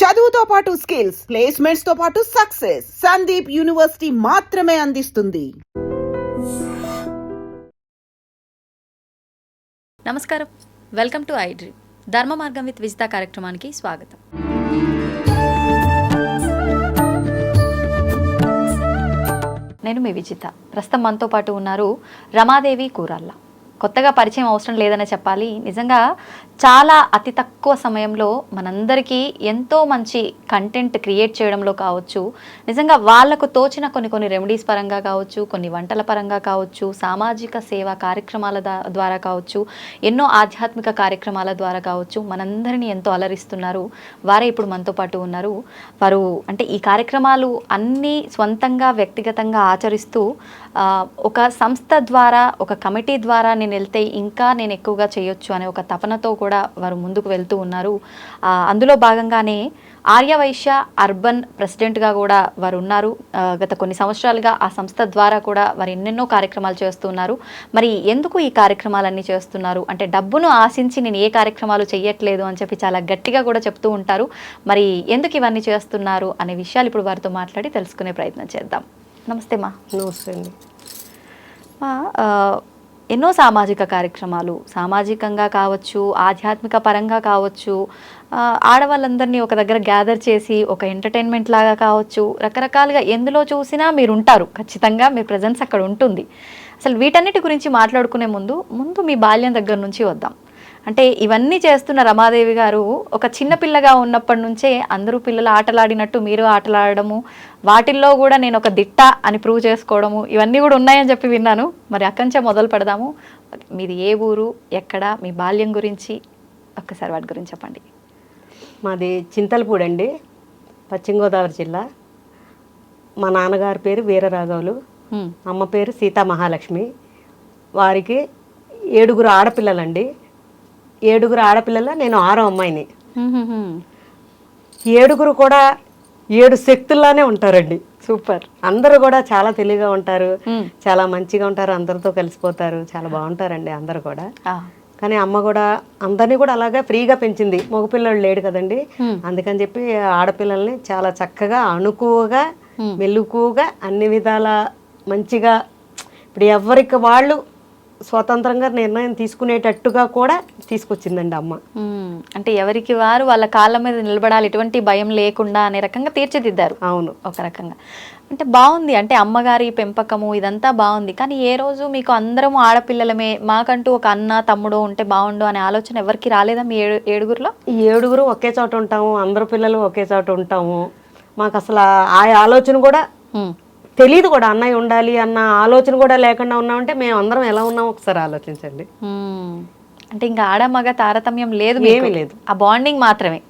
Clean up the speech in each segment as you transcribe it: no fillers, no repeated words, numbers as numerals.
చదువుతో పాటు skills, placements తో పాటు సక్సెస్ సందీప్ యూనివర్సిటీ మాత్రమే అందిస్తుంది. నమస్కారం, వెల్కమ్ టు ఐ డ్రీమ్. ధర్మ మార్గం విత్ విజిత కార్యక్రమానికి స్వాగతం. నేను మీ విజిత. ప్రస్తుతం మనతో పాటు ఉన్నారు రమాదేవి కూరాళ్ళ. కొత్తగా పరిచయం అవసరం లేదనే చెప్పాలి. నిజంగా చాలా అతి తక్కువ సమయంలో మనందరికీ ఎంతో మంచి కంటెంట్ క్రియేట్ చేయడంలో కావచ్చు, నిజంగా వాళ్లకు తోచిన కొన్ని రెమెడీస్ పరంగా కావచ్చు, కొన్ని వంటల పరంగా కావచ్చు, సామాజిక సేవా కార్యక్రమాల ద్వారా కావచ్చు, ఎన్నో ఆధ్యాత్మిక కార్యక్రమాల ద్వారా కావచ్చు మనందరినీ ఎంతో అలరిస్తున్నారు. వారే ఇప్పుడు మనతో పాటు ఉన్నారు. వారు అంటే ఈ కార్యక్రమాలు అన్నీ స్వంతంగా వ్యక్తిగతంగా ఆచరిస్తూ ఒక సంస్థ ద్వారా, ఒక కమిటీ ద్వారా నేను వెళ్తే ఇంకా నేను ఎక్కువగా చేయొచ్చు అనే ఒక తపనతో కూడా వారు ముందుకు వెళ్తూ ఉన్నారు. అందులో భాగంగానే ఆర్యవైశ్య అర్బన్ ప్రెసిడెంట్గా కూడా వారు ఉన్నారు. గత కొన్ని సంవత్సరాలుగా ఆ సంస్థ ద్వారా కూడా వారు ఎన్నెన్నో కార్యక్రమాలు చేస్తున్నారు. మరి ఎందుకు ఈ కార్యక్రమాలన్నీ చేస్తున్నారు అంటే, డబ్బును ఆశించి నేను ఏ కార్యక్రమాలు చేయట్లేదు అని చెప్పి చాలా గట్టిగా కూడా చెప్తూ ఉంటారు. మరి ఎందుకు ఇవన్నీ చేస్తున్నారు అనే విషయాలు ఇప్పుడు వారితో మాట్లాడి తెలుసుకునే ప్రయత్నం చేద్దాం. నమస్తే మా. నమస్తే అండి. మా ఎన్నో సామాజిక కార్యక్రమాలు, సామాజికంగా కావచ్చు, ఆధ్యాత్మిక పరంగా కావచ్చు, ఆడవాళ్ళందరినీ ఒక దగ్గర గ్యాదర్ చేసి ఒక ఎంటర్టైన్మెంట్ లాగా కావచ్చు, రకరకాలుగా ఎందులో చూసినా మీరు ఉంటారు. ఖచ్చితంగా మీ ప్రజెన్స్ అక్కడ ఉంటుంది. అసలు వీటన్నిటి గురించి మాట్లాడుకునే ముందు మీ బాల్యం దగ్గర నుంచి వద్దాం. అంటే ఇవన్నీ చేస్తున్న రమాదేవి గారు ఒక చిన్న పిల్లగా ఉన్నప్పటి నుంచే అందరూ పిల్లలు ఆటలాడినట్టు మీరు ఆటలాడము, వాటిల్లో కూడా నేను ఒక దిట్ట అని ప్రూవ్ చేసుకోవడము, ఇవన్నీ కూడా ఉన్నాయని చెప్పి విన్నాను. మరి అక్కడి నుంచే మొదలు పెడదాము. మీది ఏ ఊరు, ఎక్కడ, మీ బాల్యం గురించి ఒక్కసారి వాటి గురించి చెప్పండి. మాది చింతలపూడి అండి, పశ్చిమ గోదావరి జిల్లా. మా నాన్నగారి పేరు వీరరాఘవులు, అమ్మ పేరు సీతా మహాలక్ష్మి. వారికి 7 ఆడపిల్లలండి. 7 ఆడపిల్లల నేను 6వ అమ్మాయిని. 7 కూడా 7 శక్తుల్లానే ఉంటారండి. సూపర్. అందరూ కూడా చాలా తెలివిగా ఉంటారు, చాలా మంచిగా ఉంటారు, అందరితో కలిసిపోతారు, చాలా బాగుంటారండి అందరు కూడా. కానీ అమ్మ కూడా అందరినీ కూడా అలాగే ఫ్రీగా పెంచింది. మగపిల్లలు లేడు కదండి, అందుకని చెప్పి ఆడపిల్లల్ని చాలా చక్కగా, అణుకువగా, మెలుకువగా, అన్ని విధాల మంచిగా, ఇప్పుడు ఎవరికి వాళ్ళు స్వతంత్రంగా నిర్ణయం తీసుకునేటట్టుగా కూడా తీసుకొచ్చిందండి అమ్మ. అంటే ఎవరికి వారు వాళ్ళ కాళ్ళ మీద నిలబడాలి, ఎటువంటి భయం లేకుండా అనే రకంగా తీర్చిదిద్దారు. అవును, ఒక రకంగా అంటే బాగుంది. అంటే అమ్మగారి పెంపకము ఇదంతా బాగుంది. కానీ ఏ రోజు మీకు అందరం ఆడపిల్లలమే, మాకంటూ ఒక అన్న తమ్ముడు ఉంటే బాగుండు అనే ఆలోచన ఎవరికి రాలేదా మీ 7గురిలో? 7 ఒకే చోట ఉంటాము, అందరు పిల్లలు ఒకే చోట ఉంటాము. మాకు అసలు ఆ ఆలోచన కూడా తెలీదు కూడా, అన్నయ్య ఉండాలి అన్న ఆలోచన కూడా లేకుండా ఉన్నామంటే మేము అందరం ఎలా ఉన్నాం ఒకసారి ఆలోచించండి. అంటే ఇంకా ఆడ మగ తారతమ్యం లేదు, ఏమీ లేదు, ఆ బాండింగ్ మాత్రమే.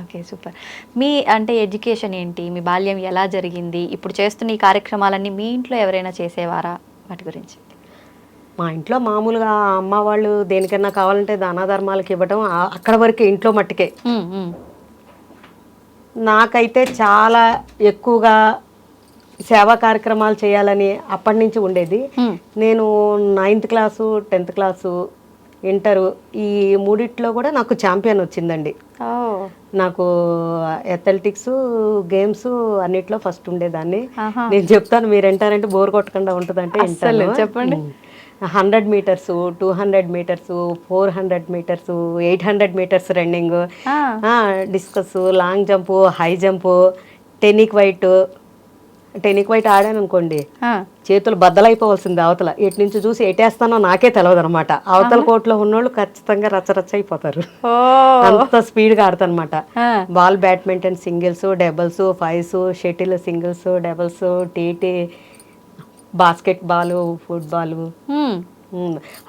Okay, super. మీ అంటే ఎడ్యుకేషన్ ఏంటి, మీ బాల్యం ఎలా జరిగింది, ఇప్పుడు చేస్తున్న ఈ కార్యక్రమాలన్నీ మీ ఇంట్లో ఎవరైనా చేసేవారా, వాటి గురించి? మా ఇంట్లో మామూలుగా అమ్మ వాళ్ళు దేనికన్నా కావాలంటే దాన ధర్మాలకు ఇవ్వడం, అక్కడ వరకే, ఇంట్లో మట్టుకే. నాకైతే చాలా ఎక్కువగా సేవా కార్యక్రమాలు చేయాలని అప్పటి నుంచి ఉండేది. నేను 9th class, 10th class, inter, ఈ 3 కూడా నాకు ఛాంపియన్ వచ్చిందండి. నాకు అథ్లెటిక్స్, గేమ్స్ అన్నిట్లో ఫస్ట్ ఉండేదాన్ని. నేను చెప్తాను, మీరు వింటారంటే బోర్ కొట్టకుండా ఉంటుందంటే వింటాను. చెప్పండి. 100 meters, 200 meters, 400 meters, 800 meters running, discus, long jump, high jump, tennikoit ఆడాను అనుకోండి, చేతులు బద్దలైపోవాల్సింది. అవతల ఎటు నుంచి చూసి ఎటేస్తానో నాకే తెలియదు అనమాట. అవతల కోర్టులో ఉన్నోళ్ళు ఖచ్చితంగా రచ్చరచ్చ అయిపోతారు, అంత స్పీడ్గా ఆడతానమాట. Ball badminton singles, doubles, fives, shuttle singles, doubles, TT, basketball, football,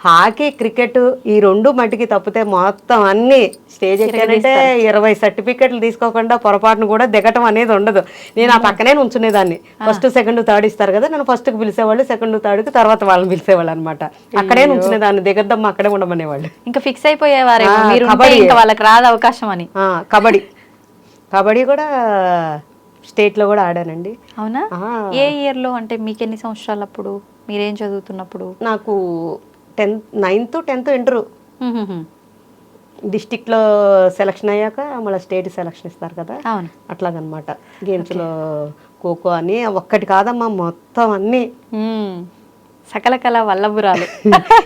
hockey, cricket, ఈ 2 మట్టికి తప్పితే మొత్తం అన్ని స్టేజ్ ఎక్కానంటే 20 సర్టిఫికెట్లు తీసుకోకుండా పొరపాటును కూడా దిగటం అనేది ఉండదు. నేను ఆ పక్కనే ఉంచునేదాన్ని. ఫస్ట్, సెకండ్, థర్డ్ ఇస్తారు కదా, నన్ను ఫస్ట్కి పిలిచేవాళ్ళు, సెకండ్, థర్డ్కి తర్వాత వాళ్ళని పిలిచేవాళ్ళు అనమాట. అక్కడే ఉంచునేదాన్ని, దిగద్దమ్మా అక్కడే ఉండమనేవాళ్ళు. ఇంకా ఫిక్స్ అయిపోయేవారు వాళ్ళకి రాదు అవకాశం అని. కబడ్డీ కూడా స్టేట్లో కూడా ఆడానండి. అవునా? ఏ ఇయర్లో, అంటే మీకు ఎన్ని సంవత్సరాలు అప్పుడు, మీరేం చదువుతున్నప్పుడు? నాకు 9th, 10th, ఇంటరు డిస్టిక్లో సెలక్షన్ అయ్యాక మళ్ళీ స్టేట్ సెలక్షన్ ఇస్తారు కదా, అవును. అట్లాగనమాట. గేమ్స్లో ఖోఖో అని ఒక్కటి కాదమ్మా, మొత్తం అన్నీ. సకల కళ వల్లభురాలు.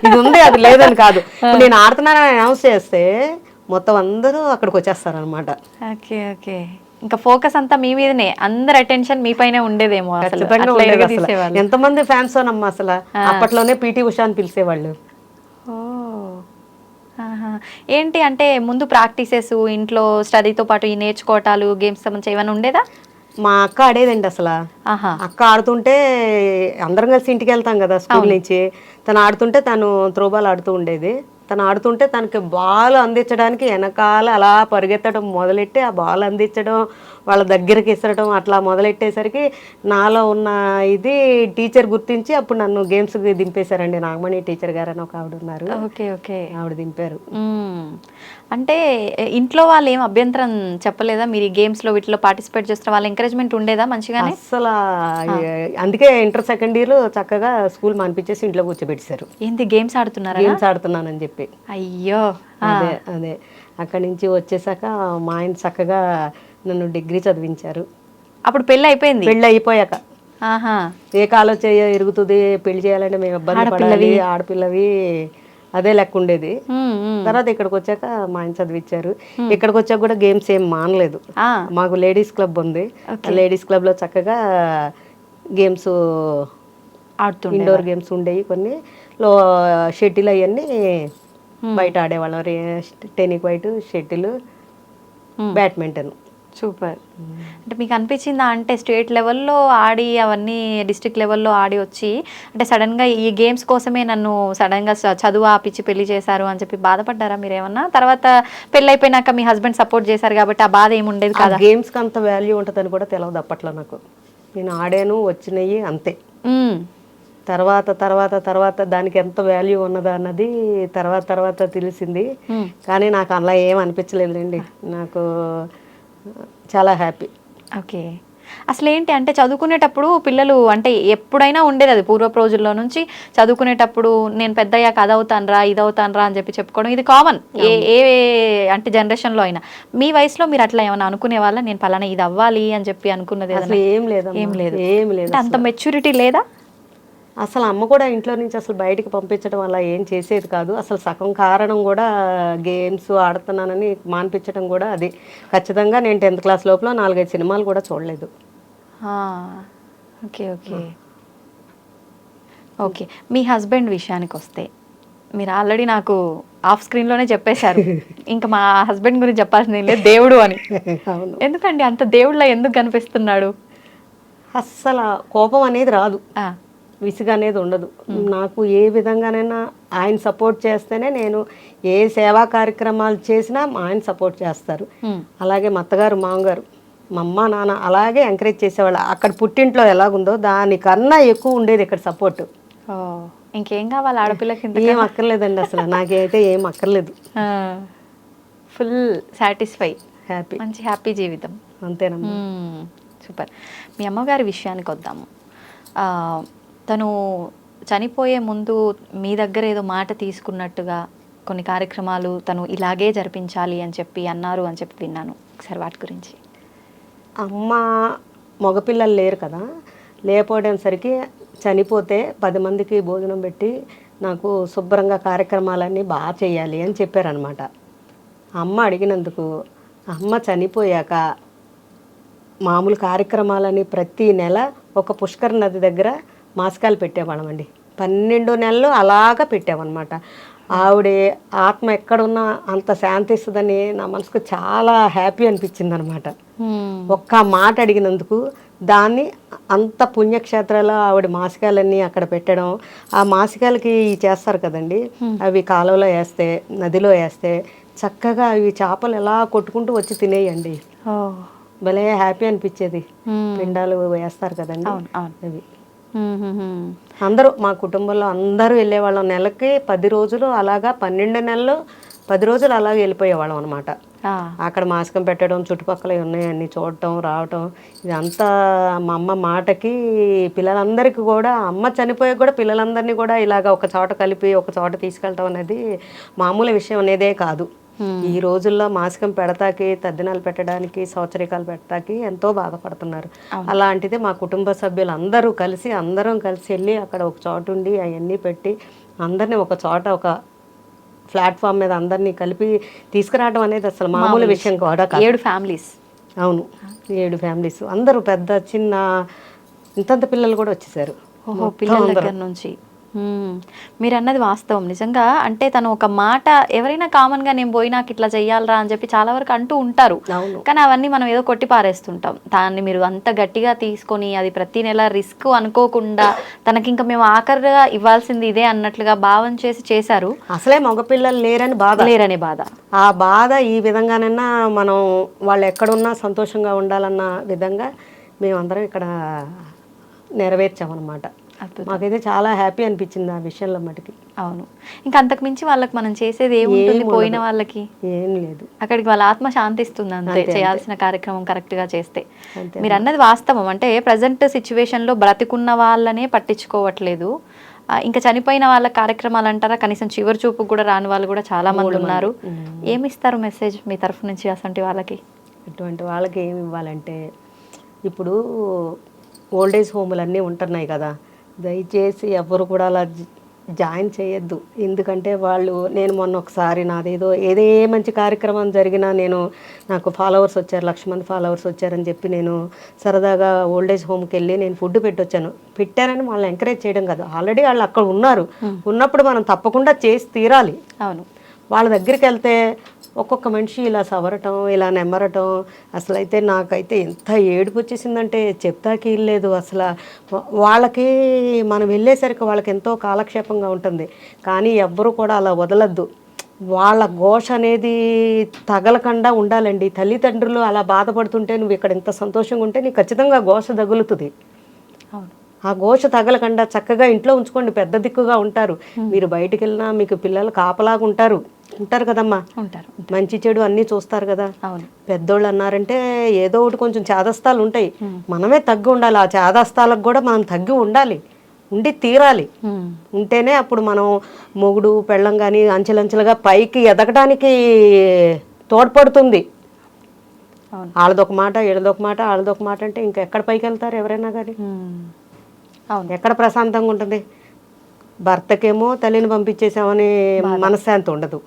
ఇది ఉంది అది లేదని కాదు. ఇప్పుడు నేను ఆడుతున్నానని అనౌన్స్ చేస్తే మొత్తం అందరూ అక్కడికి వచ్చేస్తారనమాట. Okay okay. ఇంకా ఫోకస్ అంతా మీ మీదనే, అందరి అటెన్షన్ మీ పైనే ఉండేదేమో. అసలు ఖచ్చితంగా అట్లా ఉండేది. అసలు ఎరగదీసేవాళ్ళు. ఎంతమంది ఫ్యాన్స్ నమ్మ అసలు అప్పట్లోనే పీటీ ఉషా అని పిలిచేవాళ్ళు. ఓ ఆహా. ఏంటి అంటే ముందు ప్రాక్టీసెస్, ఇంట్లో స్టడీతో పాటు ఈ నేర్చుకోవటాలు, గేమ్స్ సంబంధించి ఏమైనా ఉండేదా? మా అక్క ఆడేదండి అసలు. ఆహా. అక్క ఆడుతుంటే అందరం కలిసి ఇంటికి వెళ్తాం కదా స్కూల్ నుంచి, తను ఆడుతుంటే తను త్రోబాల్ ఆడుతూ ఉండేది. తను ఆడుతుంటే తనకి బాల్ అందించడానికి వెనకాల అలా పరిగెత్తడం మొదలెట్టి ఆ బాల్ అందించడం, వాళ్ళ దగ్గరికి ఇసరడం అట్లా మొదలెట్టేసరికి నాలో ఉన్న ఇది టీచర్ గుర్తించి అప్పుడు నన్ను గేమ్స్కి దింపేశారండి. నాగమణి టీచర్ గారు అని ఒక ఆవిడ ఉన్నారు. Okay okay. ఆవిడ దింపారు. అంటే ఇంట్లో వాళ్ళు ఏం అభ్యంతరం చెప్పలేదా? మీరు ఈ గేమ్స్లో వీటిలో పార్టిసిపేట్ చేస్తున్న వాళ్ళ ఎంకరేజ్మెంట్ ఉండేదా మంచిగానే? అసలు అందుకే ఇంటర్ సెకండ్ ఇయర్ చక్కగా స్కూల్ మానిపించేసి ఇంట్లో కూర్చోబెట్టేశారు. ఏంటి గేమ్స్ ఆడుతున్నారా? గేమ్స్ ఆడుతున్నానని చెప్పి. అయ్యో. అదే అదే అక్కడి నుంచి వచ్చేసాక మా ఆయన చక్కగా నన్ను డిగ్రీ చదివించారు. అప్పుడు పెళ్ళి అయిపోయింది? పెళ్ళి అయిపోయాక. ఆహా. ఏ కాలో ఇరుగుతుంది, పెళ్లి చేయాలంటే మేము ఇబ్బంది పడాలి, ఆడపిల్లవి అదే లెక్క ఉండేది. తర్వాత ఇక్కడికి వచ్చాక మా ఆయన చదివించారు. ఇక్కడికి వచ్చాక కూడా గేమ్స్ ఏం మానలేదు. మాకు లేడీస్ క్లబ్ ఉంది. లేడీస్ క్లబ్ లో చక్కగా గేమ్స్ ఆడుతూ ఇండోర్ గేమ్స్ ఉండేవి కొన్ని. షటిల్ అవన్నీ బయట ఆడేవాళ్ళం. టెన్నిక్ వైట్, షటిల్, బ్యాడ్మింటన్. సూపర్. అంటే మీకు అనిపించిందా అంటే స్టేట్ లెవెల్లో ఆడి అవన్నీ డిస్ట్రిక్ట్ లెవెల్లో ఆడి వచ్చి అంటే సడన్గా ఈ గేమ్స్ కోసమే నన్ను సడన్గా చదువు ఆపిచ్చి పెళ్లి చేశారు అని చెప్పి బాధపడ్డారా మీరేమన్నా? తర్వాత పెళ్ళి అయిపోయినాక మీ హస్బెండ్ సపోర్ట్ చేశారు కాబట్టి ఆ బాధ ఏమి ఉండేది కదా? గేమ్స్కి అంత వాల్యూ ఉంటుందని కూడా తెలియదు అప్పట్లో నాకు. నేను ఆడాను, వచ్చినాయి అంతే. తర్వాత తర్వాత తర్వాత దానికి ఎంత వాల్యూ ఉన్నదా అన్నది తర్వాత తర్వాత తెలిసింది. కానీ నాకు అలా ఏం అనిపించలేదులేండి. నాకు చాలా హ్యాపీ. ఓకే. అసలు ఏంటి అంటే చదువుకునేటప్పుడు పిల్లలు అంటే ఎప్పుడైనా ఉండేది అది పూర్వపు రోజుల్లో నుంచి, చదువుకునేటప్పుడు నేను పెద్దయ్యాక అదవుతానరా ఇదవుతానరా అని చెప్పి చెప్పుకోవడం ఇది కామన్ ఏ అంటే జనరేషన్లో అయినా. మీ వయసులో మీరు అట్లా ఏమైనా అనుకునే వాళ్ళ నేను పలానా ఇది అవ్వాలి అని చెప్పి అనుకున్నది? ఏం లేదు. ఏం లేదు. అంత మెచ్యూరిటీ లేదా? అసలు అమ్మ కూడా ఇంట్లో నుంచి అసలు బయటికి పంపించడం వల్ల ఏం చేసేది కాదు. అసలు సగం కారణం కూడా గేమ్స్ ఆడుతున్నానని మానిపించడం కూడా అది. ఖచ్చితంగా నేను 10th క్లాస్ లోపల 4-5 సినిమాలు కూడా చూడలేదు. Okay okay okay. మీ హస్బెండ్ విషయానికి వస్తే మీరు ఆల్రెడీ నాకు ఆఫ్ స్క్రీన్లోనే చెప్పేశారు, ఇంకా మా హస్బెండ్ గురించి చెప్పాల్సింది లేదు, దేవుడు అని. ఎందుకండి అంత దేవుళ్ళ ఎందుకు కనిపిస్తున్నాడు? అస్సలు కోపం అనేది రాదు, విసుగు అనేది ఉండదు. నాకు ఏ విధంగానైనా ఆయన సపోర్ట్ చేస్తేనే నేను ఏ సేవా కార్యక్రమాలు చేసినా ఆయన సపోర్ట్ చేస్తారు. అలాగే మా అత్తగారు, మామగారు, మా అమ్మ నాన్న అలాగే ఎంకరేజ్ చేసేవాళ్ళు. అక్కడ పుట్టింట్లో ఎలాగుందో దానికన్నా ఎక్కువ ఉండేది ఇక్కడ సపోర్ట్. ఇంకేం కావాలి ఆడపిల్లకి? ఏం అక్కర్లేదండి అసలు, నాకైతే ఏం అక్కర్లేదు. ఫుల్ సాటిస్ఫై, హ్యాపీ, మంచి హ్యాపీ జీవితం. అంతేనమ్మా. సూపర్. మీ అమ్మగారి విషయానికి వద్దాము. తను చనిపోయే ముందు మీ దగ్గర ఏదో మాట తీసుకున్నట్టుగా కొన్ని కార్యక్రమాలు తను ఇలాగే జరిపించాలి అని చెప్పి అన్నారు అని చెప్పి విన్నాను. ఒకసారి వాటి గురించి. అమ్మ మగపిల్లలు లేరు కదా, లేకపోవడంసరికి చనిపోతే 10 మందికి భోజనం పెట్టి నాకు శుభ్రంగా కార్యక్రమాలన్నీ బాగా చేయాలి అని చెప్పారనమాట. అమ్మ అడిగినందుకు అమ్మ చనిపోయాక మామూలు కార్యక్రమాలని ప్రతి నెల ఒక పుష్కర్ నది దగ్గర మాసికాలు పెట్టేవాళ్ళమండి. 12 నెలలు అలాగా పెట్టామన్నమాట. ఆవిడ ఆత్మ ఎక్కడున్నా అంత శాంతిస్తుందని నా మనసుకు చాలా హ్యాపీ అనిపించింది అనమాట. ఒక్క మాట అడిగినందుకు దాన్ని అంత పుణ్యక్షేత్రాలు ఆవిడ మాసికాలన్నీ అక్కడ పెట్టడం. ఆ మాసికాలకి చేస్తారు కదండి, అవి కాలువలో వేస్తే, నదిలో వేస్తే చక్కగా అవి చేపలు ఎలా కొట్టుకుంటూ వచ్చి తినేయండి. భలే హ్యాపీ అనిపించేది. పిండాలు వేస్తారు కదండి అవి. అందరూ మా కుటుంబంలో అందరూ వెళ్ళేవాళ్ళం. నెలకి 10 రోజులు అలాగా 12 నెలలు 10 రోజులు అలాగే వెళ్ళిపోయేవాళ్ళం అనమాట. అక్కడ మాసికం పెట్టడం, చుట్టుపక్కల ఉన్నాయి అన్ని చూడటం, రావటం, ఇదంతా మా అమ్మ మాటకి పిల్లలందరికీ కూడా, అమ్మ చనిపోయే కూడా పిల్లలందరినీ కూడా ఇలాగ ఒక చోట కలిపి ఒక చోట తీసుకెళ్ళటం అనేది మామూలు విషయం అనేదే కాదు. ఈ రోజుల్లో మాసికం పెడతాకి, తద్దినాలు పెట్టడానికి, సంవత్సరికాలు పెట్టడానికి ఎంతో బాధపడుతున్నారు. అలాంటిది మా కుటుంబ సభ్యులు అందరం కలిసి వెళ్ళి అక్కడ ఒక చోట ఉండి అవన్నీ పెట్టి అందరినీ ఒక చోట ఒక ప్లాట్ఫామ్ మీద అందరినీ కలిపి తీసుకురావడం అనేది అసలు మామూలు విషయం కూడా కాదు. 7 ఫ్యామిలీస్. అవును, 7 ఫ్యామిలీస్, అందరూ పెద్ద చిన్న ఇంతంత పిల్లలు కూడా వచ్చేసారు. పిల్లల దగ్గర నుంచి. మీరు అన్నది వాస్తవం నిజంగా. అంటే తను ఒక మాట ఎవరైనా కామన్ గా నేను పోయి నాకు ఇట్లా చెయ్యాలరా అని చెప్పి చాలా వరకు అంటూ ఉంటారు, కానీ అవన్నీ మనం ఏదో కొట్టి పారేస్తుంటాం. దాన్ని మీరు అంత గట్టిగా తీసుకొని అది ప్రతి నెల రిస్క్ అనుకోకుండా తనకి ఇంకా మేము ఆఖరిగా ఇవ్వాల్సింది ఇదే అన్నట్లుగా భావం చేశారు. అసలే మగపిల్లలు లేరని బాధ, ఆ బాధ ఈ విధంగానైనా మనం వాళ్ళు ఎక్కడున్నా సంతోషంగా ఉండాలన్న విధంగా మేమందరం ఇక్కడ నెరవేర్చామన్నమాట. మాకైతే చాలా హ్యాపీ అనిపించింది ఆ విషయంలో మటుకి. అవును, ఇంకా అంతకు మించి వాళ్ళకి మనం చేసేది ఏముంటుంది, పోయిన వాళ్ళకి ఏం లేదు, అక్కడికి వాళ్ళ ఆత్మ శాంతిస్తుంది అంతే, చేయాల్సిన కార్యక్రమం కరెక్ట్ గా చేస్తే. మీరు అన్నది వాస్తవం. అంటే ప్రజెంట్ సిచ్యువేషన్ లో బ్రతికున్న వాళ్ళనే పట్టించుకోవట్లేదు, ఇంకా చనిపోయిన వాళ్ళ కార్యక్రమాలు అంటారా కనీసం చివరి చూపు కూడా రాని వాళ్ళు కూడా చాలా మంది ఉన్నారు. ఏమిస్తారు మెసేజ్ మీ తరఫు నుంచి అసంటి వాళ్ళకి? అటువంటి వాళ్ళకి ఏమి ఇవ్వాలంటే, ఇప్పుడు ఓల్డేజ్ హోములు అన్నీ ఉంటున్నాయి కదా, దయచేసి ఎవరు కూడా అలా జాయిన్ చేయొద్దు. ఎందుకంటే నేను మొన్న ఒకసారి ఏదే మంచి కార్యక్రమం జరిగినా నాకు ఫాలోవర్స్ వచ్చారు, 1,00,000 మంది ఫాలోవర్స్ వచ్చారని చెప్పి నేను సరదాగా ఓల్డేజ్ హోమ్కి వెళ్ళి నేను ఫుడ్ పెట్టానని వాళ్ళని ఎంకరేజ్ చేయడం కాదు. ఆల్రెడీ వాళ్ళు అక్కడ ఉన్నప్పుడు మనం తప్పకుండా చేసి తీరాలి. అవును, వాళ్ళ దగ్గరికి వెళ్తే ఒక్కొక్క మనిషి ఇలా సవరటం, ఇలా నెమ్మరటం, అసలైతే నాకైతే ఎంత ఏడుపు వచ్చేసిందంటే చెప్తాకి లేదు. అసలు వాళ్ళకి మనం వెళ్ళేసరికి వాళ్ళకి ఎంతో కాలక్షేపంగా ఉంటుంది, కానీ ఎవ్వరూ కూడా అలా వదలద్దు. వాళ్ళ ఘోష అనేది తగలకుండా ఉండాలండి. తల్లిదండ్రులు అలా బాధపడుతుంటే నువ్వు ఇక్కడ ఎంత సంతోషంగా ఉంటే నీకు ఖచ్చితంగా ఘోష తగులుతుంది. అవును, ఆ ఘోష తగలకుండా చక్కగా ఇంట్లో ఉంచుకోండి, పెద్ద దిక్కుగా ఉంటారు. మీరు బయటికి వెళ్ళినా మీకు పిల్లలు కాపలాగా ఉంటారు కదమ్మా, మంచి చెడు అన్నీ చూస్తారు కదా. పెద్దోళ్ళు అన్నారంటే ఏదో ఒకటి కొంచెం చేదస్తాలు ఉంటాయి, మనమే తగ్గి ఉండాలి. ఆ చేదస్తాలకు కూడా మనం తగ్గి ఉండి తీరాలి. ఉంటేనే అప్పుడు మనం మొగుడు పెళ్ళం కానీ అంచెలంచెలుగా పైకి ఎదగడానికి తోడ్పడుతుంది. వాళ్ళదొక మాట వాళ్ళదొక మాట అంటే ఇంకెక్కడ పైకి వెళ్తారు ఎవరైనా కానీ? ఎక్కడ ప్రశాంతంగా ఉంటుంది? భర్తకేమో తల్లిని పంపించేసామని మనశ్శాంతి ఉండదు.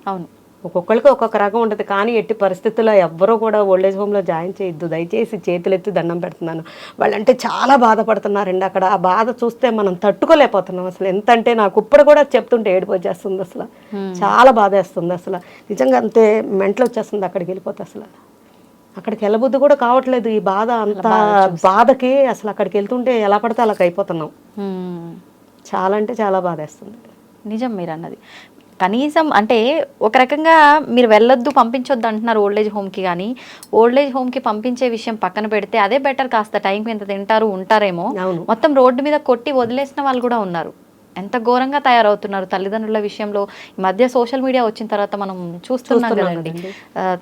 అవును, ఒక్కొక్కరికి ఒక్కొక్క రకం ఉంటుంది. కానీ ఎట్టి పరిస్థితుల్లో ఎవ్వరూ కూడా ఓల్డేజ్ హోమ్లో జాయిన్ చేయొద్దు. దయచేసి చేతులెత్తి దండం పెడుతున్నాను. వాళ్ళంటే చాలా బాధపడుతున్నారండి. అక్కడ ఆ బాధ చూస్తే మనం తట్టుకోలేకపోతున్నాం. అసలు ఎంత అంటే నాకు ఇప్పుడు కూడా చెప్తుంటే ఏడుపు వచ్చేస్తుంది. అసలు చాలా బాధ వేస్తుంది. అసలు నిజంగా అంతే మెంటల్ వచ్చేస్తుంది అక్కడికి వెళ్ళిపోతే. అసలు అక్కడికి వెళ్ళబుద్ధి కూడా కావట్లేదు. ఈ బాధ అంత బాధకి అసలు అక్కడికి వెళ్తుంటే ఎలా పడితే అలాగ అయిపోతున్నాం. చాలా అంటే చాలా బాధ వేస్తుంది. నిజం మీరు అన్నది. కనీసం అంటే ఒక రకంగా మీరు వెళ్ళొద్దు పంపించొద్దు అంటున్నారు ఓల్డేజ్ హోమ్కి, కానీ ఓల్డేజ్ హోమ్కి పంపించే విషయం పక్కన పెడితే అదే బెటర్. కాస్త టైంకి ఎంత తింటారు ఉంటారేమో, మొత్తం రోడ్డు మీద కొట్టి వదిలేసిన వాళ్ళు కూడా ఉన్నారు. ఎంత ఘోరంగా తయారవుతున్నారు తల్లిదండ్రుల విషయంలో. ఈ మధ్య సోషల్ మీడియా వచ్చిన తర్వాత మనం చూస్తున్నాం కదండి,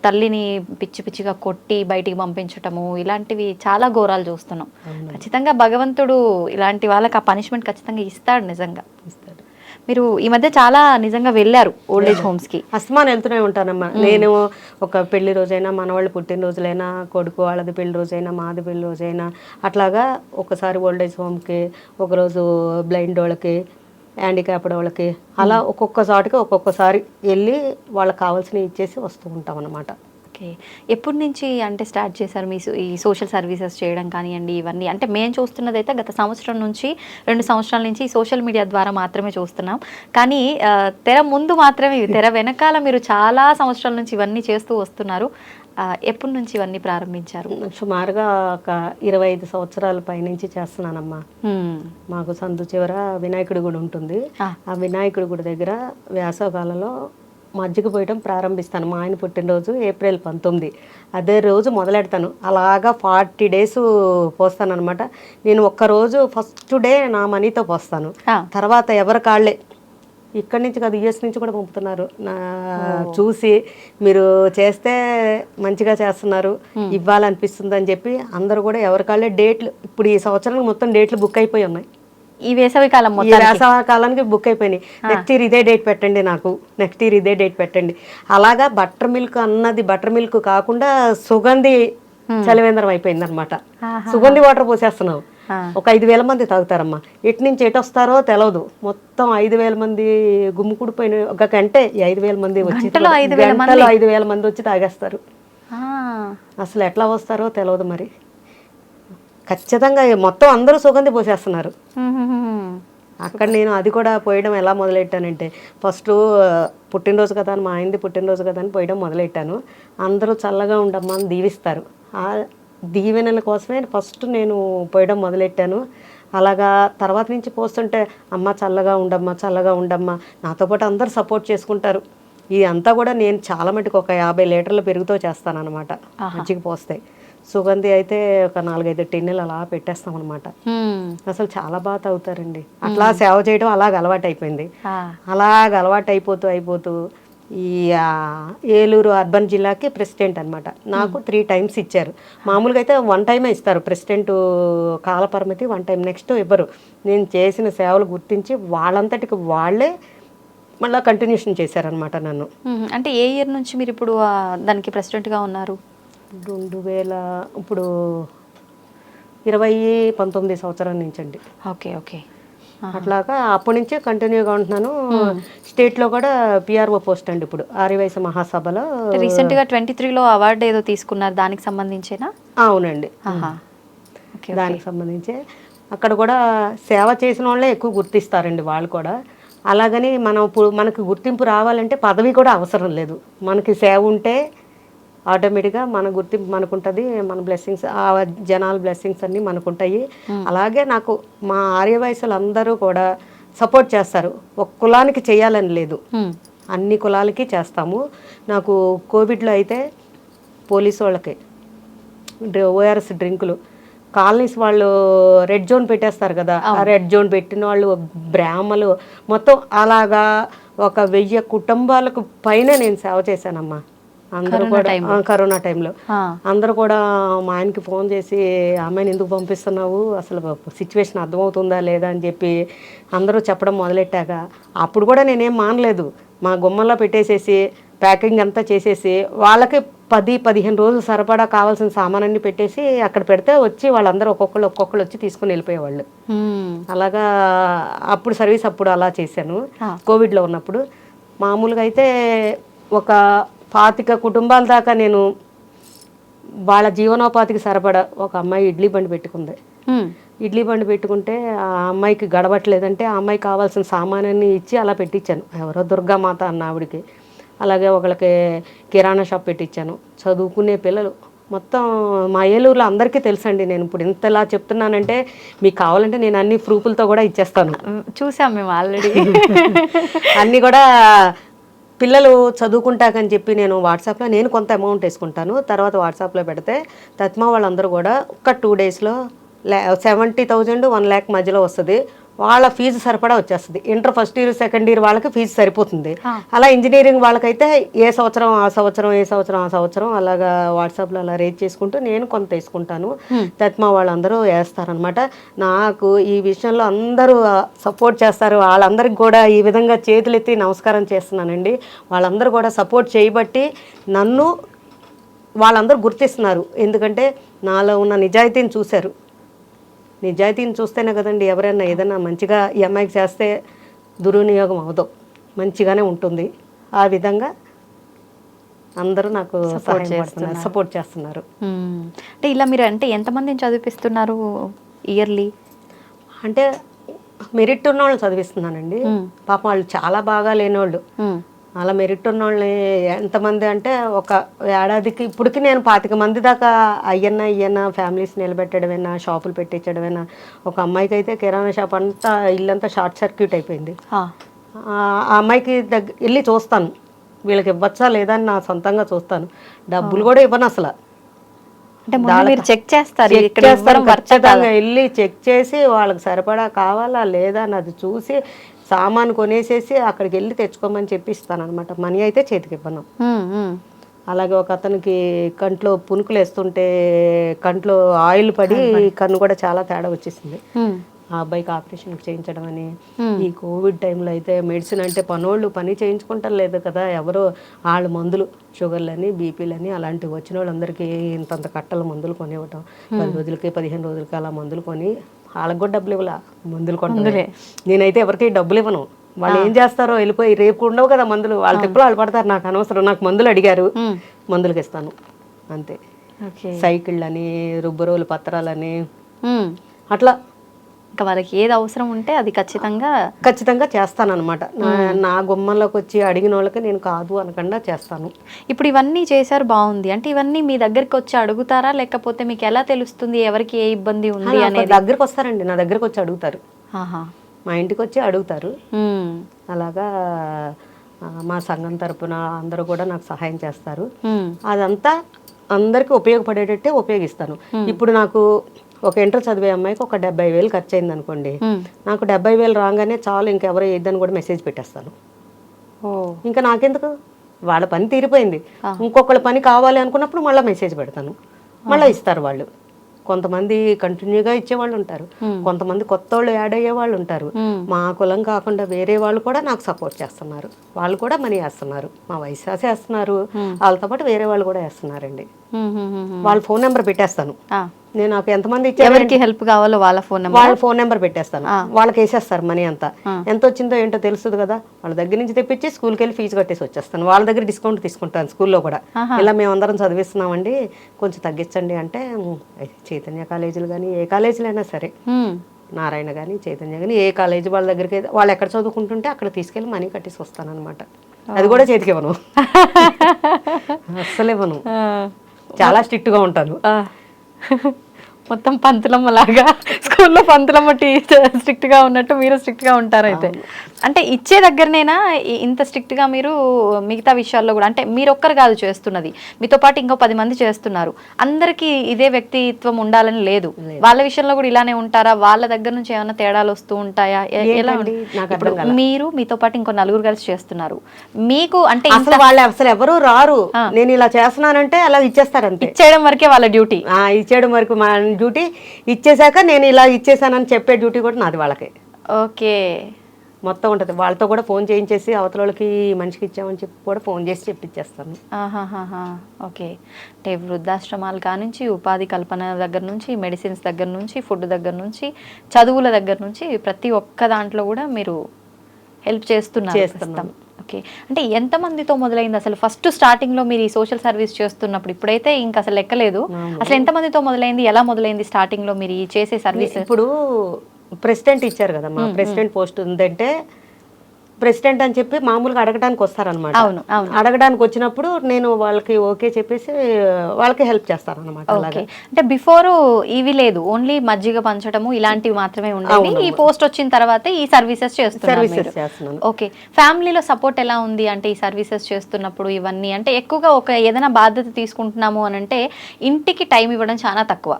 తల్లిని పిచ్చిగా కొట్టి బయటికి పంపించటము, ఇలాంటివి చాలా ఘోరాలు చూస్తున్నాం. ఖచ్చితంగా భగవంతుడు ఇలాంటి వాళ్ళకి ఆ పనిష్మెంట్ ఖచ్చితంగా ఇస్తాడు. నిజంగా మీరు ఈ మధ్య చాలా నిజంగా వెళ్ళారు ఓల్డేజ్ హోమ్స్కి. అస్మాన్ వెళ్తూనే ఉంటానమ్మా. నేను ఒక పెళ్లి రోజైనా, మనవాళ్ళు పుట్టినరోజులైనా, కొడుకు వాళ్ళది పెళ్లి రోజైనా, మాది పెళ్లి రోజైనా, అట్లాగా ఒకసారి ఓల్డేజ్ హోమ్కి, ఒకరోజు బ్లైండ్ వాళ్ళకి, హ్యాండిక్యాప్డ్ వాళ్ళకి, అలా ఒక్కొక్కసారి వెళ్ళి వాళ్ళకి కావాల్సినవి ఇచ్చేసి వస్తూ ఉంటాం అన్నమాట. ఓకే, ఎప్పటి నుంచి అంటే స్టార్ట్ చేశారు మీ ఈ సోషల్ సర్వీసెస్ చేయడం కానివ్వండి ఇవన్నీ? అంటే మేము చూస్తున్నది అయితే గత సంవత్సరం నుంచి 2 సంవత్సరాల నుంచి సోషల్ మీడియా ద్వారా మాత్రమే చూస్తున్నాం, కానీ తెర ముందు మాత్రమే, తెర వెనకాల మీరు చాలా సంవత్సరాల నుంచి ఇవన్నీ చేస్తూ వస్తున్నారు. ఎప్పటి నుంచి ఇవన్నీ ప్రారంభించారు? సుమారుగా ఒక 25 సంవత్సరాల పైనుంచి చేస్తున్నానమ్మా. మాకు సందు చివర వినాయకుడి గుడి ఉంటుంది. ఆ వినాయకుడి గుడి దగ్గర వేసవకాలంలో మజ్జిగ పోయడం ప్రారంభిస్తాను. మా ఆయన పుట్టినరోజు ఏప్రిల్ 19, అదే రోజు మొదలెడతాను. అలాగా 40 days పోస్తాను అనమాట. నేను ఒక్కరోజు ఫస్ట్ డే నా మనీతో పోస్తాను, తర్వాత ఎవరి కాళ్ళే. ఇక్కడి నుంచి కాదు, యూఎస్ నుంచి కూడా పంపుతున్నారు. చూసి మీరు చేస్తే మంచిగా చేస్తున్నారు, ఇవ్వాలనిపిస్తుంది అని చెప్పి అందరూ కూడా ఎవరి కాళ్ళే డేట్లు, ఇప్పుడు ఈ సంవత్సరానికి మొత్తం డేట్లు బుక్ అయిపోయి ఉన్నాయి. ఈ వేసవి కాలం ఈ మొత్తం వేసవకాలానికి బుక్ అయిపోయినాయి. నెక్స్ట్ ఇయర్ ఇదే డేట్ పెట్టండి నాకు, నెక్స్ట్ ఇయర్ ఇదే డేట్ పెట్టండి. అలాగా బటర్ మిల్క్ అన్నది బటర్ మిల్క్ కాకుండా సుగంధి చలివేంద్రం అయిపోయింది అనమాట. సుగంధి వాటర్ పోసేస్తున్నాం. ఒక 5,000 మంది తాగుతారమ్మా. ఎటు నుంచి ఎటు వస్తారో తెలవదు. మొత్తం 5,000 మంది గుమ్ముకుడిపోయిన ఒక గంటే 5,000 మంది వచ్చి గంటలో 5,000 మంది వచ్చి తాగేస్తారు. అసలు ఎట్లా వస్తారో తెలియదు. మరి ఖచ్చితంగా మొత్తం అందరూ సుగంధి పోసేస్తున్నారు. అక్కడ నేను అది కూడా పోయడం ఎలా మొదలెట్టానంటే, ఫస్ట్ పుట్టినరోజు కదా అని, మా ఆయనది పుట్టినరోజు కదా అని పోయడం మొదలెట్టాను. అందరూ చల్లగా ఉండమ్మా అని దీవిస్తారు. ఆ దీవెనల కోసమే ఫస్ట్ నేను పోయడం మొదలెట్టాను. అలాగా తర్వాత నుంచి పోస్తుంటే అమ్మ చల్లగా ఉండమ్మా, చల్లగా ఉండమ్మా, నాతో పాటు అందరూ సపోర్ట్ చేసుకుంటారు. ఇదంతా కూడా నేను చాలా మటుకు ఒక 50 లీటర్ల పెరుగుతో చేస్తాను అనమాట. మజ్జిగ పోస్తే సుగంధి అయితే ఒక 4-5 టిన్నులు అలా పెట్టేస్తాం అనమాట. అసలు చాలా బాగా తాగుతారండి. అట్లా సేవ చేయడం అలాగ అలవాటు అయిపోయింది. అలాగ అలవాటు అయిపోతూ ఈ ఏలూరు అర్బన్ జిల్లాకి ప్రెసిడెంట్ అనమాట. నాకు 3 times ఇచ్చారు. మామూలుగా అయితే 1 time ఇస్తారు ప్రెసిడెంట్, కాలపరిమితి 1 time, నెక్స్ట్ ఇవ్వరు. నేను చేసిన సేవలు గుర్తించి వాళ్ళంతటికి వాళ్ళే మళ్ళీ కంటిన్యూషన్ చేశారనమాట నన్ను. అంటే ఏ ఇయర్ నుంచి మీరు ఇప్పుడు దానికి ప్రెసిడెంట్గా ఉన్నారు? 2000 ఇప్పుడు 2019 సంవత్సరం నుంచి అండి. Okay okay. అట్లాగా అప్పటి నుంచే కంటిన్యూగా ఉంటున్నాను. స్టేట్లో కూడా పిఆర్ఓ పోస్ట్ అండి. ఇప్పుడు ఆర్యవైశ్య మహాసభలో రీసెంట్గా 23లో అవార్డు ఏదో తీసుకున్నారు, దానికి సంబంధించేనా? అవునండి, దానికి సంబంధించే. అక్కడ కూడా సేవ చేసిన వాళ్ళే ఎక్కువ గుర్తిస్తారండి వాళ్ళు కూడా. అలాగని మనకు గుర్తింపు రావాలంటే పదవి కూడా అవసరం లేదు. మనకి సేవ ఉంటే ఆటోమేటిక్గా మన గుర్తింపు మనకుంటుంది. మన బ్లెస్సింగ్స్, ఆ జనాల బ్లెస్సింగ్స్ అన్నీ మనకుంటాయి. అలాగే నాకు మా ఆర్యవయసులు అందరూ కూడా సపోర్ట్ చేస్తారు. ఒక కులానికి చేయాలని లేదు, అన్ని కులాలకి చేస్తాము. నాకు కోవిడ్లో అయితే పోలీసు వాళ్ళకి ఓఆర్ఎస్ డ్రింకులు, కాలనీస్ వాళ్ళు రెడ్ జోన్ పెట్టేస్తారు కదా, ఆ రెడ్ జోన్ పెట్టిన వాళ్ళు బ్రాహ్మలు మొత్తం అలాగా ఒక 1000 కుటుంబాలకు పైన నేను సేవ చేశానమ్మా. అందరూ కూడా కరోనా టైంలో అందరూ కూడా మా ఆయనకి ఫోన్ చేసి, అమ్మాయిని ఎందుకు పంపిస్తున్నావు, అసలు సిచ్యువేషన్ అర్థమవుతుందా లేదా అని చెప్పి అందరూ చెప్పడం మొదలెట్టాక అప్పుడు కూడా నేనేం మానలేదు. మా గుమ్మంలో పెట్టేసేసి ప్యాకింగ్ అంతా చేసేసి వాళ్ళకి 10-15 రోజులు సరిపడా కావాల్సిన సామానాన్ని పెట్టేసి అక్కడ పెడితే వచ్చి వాళ్ళందరూ ఒక్కొక్కళ్ళు వచ్చి తీసుకుని వెళ్ళిపోయేవాళ్ళు. అలాగా అప్పుడు సర్వీస్ అప్పుడు అలా చేశాను కోవిడ్లో ఉన్నప్పుడు. మామూలుగా అయితే ఒక 25 కుటుంబాల దాకా నేను వాళ్ళ జీవనోపాధికి సరిపడా, ఒక అమ్మాయి ఇడ్లీ బండి పెట్టుకుంది. ఇడ్లీ బండి పెట్టుకుంటే ఆ అమ్మాయికి గడవట్లేదంటే ఆ అమ్మాయి కావాల్సిన సామానాన్ని ఇచ్చి అలా పెట్టించాను. ఎవరో దుర్గామాత అన్న ఆవిడికి. అలాగే ఒకళ్ళకి కిరాణా షాప్ పెట్టించాను. చదువుకునే పిల్లలు మొత్తం మా ఏలూరులో అందరికీ తెలుసండి. నేను ఇప్పుడు ఇంతలా చెప్తున్నానంటే మీకు కావాలంటే నేను అన్ని ప్రూఫ్లతో కూడా ఇచ్చేస్తాను. చూసాం మేము ఆల్రెడీ. అన్నీ కూడా పిల్లలు చదువుకుంటాకని చెప్పి నేను వాట్సాప్లో నేను కొంత అమౌంట్ వేసుకుంటాను. తర్వాత వాట్సాప్లో పెడితే తత్మా వాళ్ళందరూ కూడా ఒక 2 daysలో 70,000 1 lakh మధ్యలో వస్తుంది. వాళ్ళ ఫీజు సరిపడా వచ్చేస్తుంది. Inter first year second year వాళ్ళకి ఫీజు సరిపోతుంది. అలా ఇంజనీరింగ్ వాళ్ళకైతే ఏ సంవత్సరం ఆ సంవత్సరం అలాగా వాట్సాప్లో అలా రేట్ చేసుకుంటూ నేను కొంత వేసుకుంటాను. తత్మా వాళ్ళందరూ వేస్తారనమాట. నాకు ఈ విషయంలో అందరూ సపోర్ట్ చేస్తారు. వాళ్ళందరికి కూడా ఈ విధంగా చేతులెత్తి నమస్కారం చేస్తున్నానండి. వాళ్ళందరూ కూడా సపోర్ట్ చేయబట్టి నన్ను వాళ్ళందరూ గుర్తిస్తున్నారు. ఎందుకంటే నాలో ఉన్న నిజాయితీని చూశారు. నిజాయితీని చూస్తేనే కదండి ఎవరైనా ఏదైనా మంచిగా ఈ అమ్మాయికి చేస్తే దుర్వినియోగం అవదు, మంచిగానే ఉంటుంది. ఆ విధంగా అందరూ నాకు సపోర్ట్ చేస్తున్నారు. అంటే ఇలా మీరు అంటే ఎంతమందిని చదివిపిస్తున్నారు ఇయర్లీ? అంటే మెరిట్ ఉన్న వాళ్ళని చదివిస్తున్నానండి. పాపం వాళ్ళు చాలా బాగా లేనివాళ్ళు. అలా మెరిట్ ఉన్న వాళ్ళని ఎంతమంది అంటే ఒక ఏడాదికి ఇప్పటికి నేను 25 మంది దాకా అయ్యన్నా ఫ్యామిలీస్ నిలబెట్టడమైనా, షాపులు పెట్టించడమైనా. ఒక అమ్మాయికి అయితే కిరాణా షాప్ అంతా ఇల్లంతా షార్ట్ సర్క్యూట్ అయిపోయింది. ఆ అమ్మాయికి వెళ్ళి చూస్తాను, వీళ్ళకి ఇవ్వచ్చా లేదా అని నా సొంతంగా చూస్తాను. డబ్బులు కూడా ఇవ్వను అసలు. చెక్ చేస్తారు, ఖచ్చితంగా వెళ్ళి చెక్ చేసి వాళ్ళకి సరిపడా కావాలా లేదా అన్నది చూసి సామాను కొనేసేసి అక్కడికి వెళ్ళి తెచ్చుకోమని చెప్పి ఇస్తాను అనమాట. మనీ అయితే చేతికి ఇవ్వను. అలాగే ఒక అతనికి కంట్లో పునుకులు వేస్తుంటే కంట్లో ఆయిల్ పడి కన్ను కూడా చాలా తేడా వచ్చేసింది. ఆ అబ్బాయికి ఆపరేషన్ చేయించడం అని. ఈ కోవిడ్ టైంలో అయితే మెడిసిన్ అంటే పనోళ్ళు పని చేయించుకుంటారు లేదు కదా, ఎవరో వాళ్ళ మందులు షుగర్లని బీపీలని అలాంటివి వచ్చిన వాళ్ళందరికీ ఇంతంత కట్టల మందులు కొనివ్వటం, 10 రోజులకి 15 రోజులకి అలా మందులు కొని వాళ్ళకి కూడా డబ్బులు ఇవ్వాల మందులు కొంటే. నేనైతే ఎవరికి డబ్బులు ఇవ్వను. వాళ్ళు ఏం చేస్తారో వెళ్ళిపోయి, రేపు ఉండవు కదా మందులు, వాళ్ళ తిప్పులు వాళ్ళు పడతారు, నాకు అనవసరం, నాకు మందులు అడిగారు మందులకి ఇస్తాను అంతే. సైకిళ్ళని, రుబ్బరోలు పత్రాలని అట్లా ఇంకా వాళ్ళకి ఏది అవసరం ఉంటే అది ఖచ్చితంగా చేస్తానన్నమాట. నా గుమ్మంలోకి వచ్చి అడిగిన వాళ్ళకి నేను కాదు అనకుండా చేస్తాను. ఇప్పుడు ఇవన్నీ చేశారు, బాగుంది. అంటే ఇవన్నీ మీ దగ్గరికి వచ్చి అడుగుతారా, లేకపోతే మీకు ఎలా తెలుస్తుంది ఎవరికి ఏ ఇబ్బంది ఉంది అనేది? దగ్గరికి వస్తారండి, నా దగ్గరకు వచ్చి అడుగుతారు, మా ఇంటికి వచ్చి అడుగుతారు. అలాగా మా సంఘం తరపున అందరూ కూడా నాకు సహాయం చేస్తారు. అదంతా అందరికి ఉపయోగపడేటట్టే ఉపయోగిస్తాను. ఇప్పుడు నాకు ఒక ఇంటర్ చదివే అమ్మాయికి ఒక 70,000 ఖర్చు అయింది అనుకోండి, నాకు 70,000 రాగానే చాలు, ఇంకెవరో ఏదని కూడా మెసేజ్ పెట్టేస్తాను. ఇంకా నాకెందుకు, వాళ్ళ పని తీరిపోయింది, ఇంకొకళ్ళ పని కావాలి అనుకున్నప్పుడు మళ్ళీ మెసేజ్ పెడతాను, మళ్ళీ ఇస్తారు వాళ్ళు. కొంతమంది కంటిన్యూగా ఇచ్చేవాళ్ళు ఉంటారు, కొంతమంది కొత్త వాళ్ళు యాడ్ అయ్యే వాళ్ళు ఉంటారు. మా కులం కాకుండా వేరే వాళ్ళు కూడా నాకు సపోర్ట్ చేస్తున్నారు, వాళ్ళు కూడా మనీ వేస్తున్నారు, మా వయసు వేస్తున్నారు, వాళ్ళతో పాటు వేరే వాళ్ళు కూడా వేస్తున్నారండి. వాళ్ళ ఫోన్ నెంబర్ పెట్టేస్తాను నేను, నాకు ఎంతమంది ఎవరికి హెల్ప్ కావాలో వాళ్ళ ఫోన్ నెంబర్ పెట్టేస్తాను, వాళ్ళకి వేసేస్తారు మనీ అంతా. ఎంత వచ్చిందో ఏంటో తెలుస్తుంది కదా, వాళ్ళ దగ్గర నుంచి తెప్పించి స్కూల్కి వెళ్ళి ఫీజు కట్టేసి వచ్చేస్తాను. వాళ్ళ దగ్గర డిస్కౌంట్ తీసుకుంటాను స్కూల్లో కూడా, ఇలా మేమందరం చదివిస్తున్నామండి కొంచెం తగ్గించండి అంటే, చైతన్య కాలేజీలు కానీ ఏ కాలేజీలు అయినా సరే, నారాయణ కానీ చైతన్య కానీ ఏ కాలేజీ వాళ్ళ దగ్గరికి వాళ్ళు ఎక్కడ చదువుకుంటుంటే అక్కడ తీసుకెళ్ళి మనీ కట్టేసి వస్తాను అనమాట. అది కూడా చేతికి ఇవ్వను, అస్సలు ఇవ్వను, చాలా స్ట్రిక్ట్గా ఉంటాను. మొత్తం పంతులమ్మ లాగా, స్కూల్లో పంతులమ్మ స్ట్రిక్ట్ గా ఉన్నట్టు మీరు స్ట్రిక్ట్ గా ఉంటారు అయితే. అంటే ఇచ్చే దగ్గరనేనా ఇంత స్ట్రిక్ట్ గా మీరు మిగతా విషయాల్లో కూడా? అంటే మీరు ఒక్కరు కాదు చేస్తున్నది, మీతో పాటు ఇంకో 10 మంది చేస్తున్నారు, అందరికి ఇదే వ్యక్తిత్వం ఉండాలని లేదు, వాళ్ళ విషయంలో కూడా ఇలానే ఉంటారా? వాళ్ళ దగ్గర నుంచి ఏమైనా తేడాలు వస్తూ ఉంటాయా? ఎలా? మీరు మీతో పాటు ఇంకో 4 కలిసి చేస్తున్నారు, మీకు అంటే వాళ్ళు అసలు ఎవరు రారు, నేను ఇలా చేస్తున్నానంటే అలా ఇచ్చేస్తారు అంతే, ఇచ్చేయడం వరకే వాళ్ళ డ్యూటీ, ఇచ్చేయడం వరకు మా డ్యూటీ. ఇచ్చేసాక నేను ఇలా ఇచ్చేసానని చెప్పే డ్యూటీ కూడా నాది వాళ్ళకి. ఓకే, మొత్తం ఉంటుంది. వాళ్ళతో కూడా ఫోన్ చేయించేసి అవతల వాళ్ళకి మనిషికి ఇచ్చామని చెప్పి కూడా ఫోన్ చేసి చెప్పిచ్చేస్తాను. ఓకే, అంటే వృద్ధాశ్రమాల కానుంచి, ఉపాధి కల్పన దగ్గర నుంచి, మెడిసిన్స్ దగ్గర నుంచి, ఫుడ్ దగ్గర నుంచి, చదువుల దగ్గర నుంచి, ప్రతి ఒక్క దాంట్లో కూడా మీరు హెల్ప్ చేస్తున్నాం. ఓకే, అంటే ఎంతమందితో మొదలైంది అసలు ఫస్ట్ స్టార్టింగ్ లో మీరు ఈ సోషల్ సర్వీస్ చేస్తున్నప్పుడు? ఇప్పుడైతే ఇంకా అసలు లెక్కలేదు, అసలు ఎంతమందితో మొదలైంది, ఎలా మొదలైంది స్టార్టింగ్ లో మీరు చేసే సర్వీస్? ఇప్పుడు ప్రెసిడెంట్ ఇచ్చారు కదమ్మా, ప్రెసిడెంట్ పోస్ట్ ఉందంటే ప్రెసిడెంట్ అని చెప్పి మామూలుగా అడగడానికి వస్తారనమాట. అడగడానికి వచ్చినప్పుడు నేను వాళ్ళకి ఓకే చెప్పేసి వాళ్ళకి హెల్ప్ చేస్తాను అనమాట. అలాగే అంటే బిఫోర్ ఇవి లేదు, ఓన్లీ మజ్జిగ పంచడము ఇలాంటివి మాత్రమే ఉండేవి. ఈ పోస్ట్ వచ్చిన తర్వాత ఈ సర్వీసెస్ చేస్తున్నాను. ఓకే, ఫ్యామిలీలో సపోర్ట్ ఎలా ఉంది అంటే ఈ సర్వీసెస్ చేస్తున్నప్పుడు? ఇవన్నీ అంటే ఎక్కువగా ఒక ఏదైనా బాధ్యత తీసుకుంటున్నాము అని అంటే ఇంటికి టైం ఇవ్వడం చాలా తక్కువ,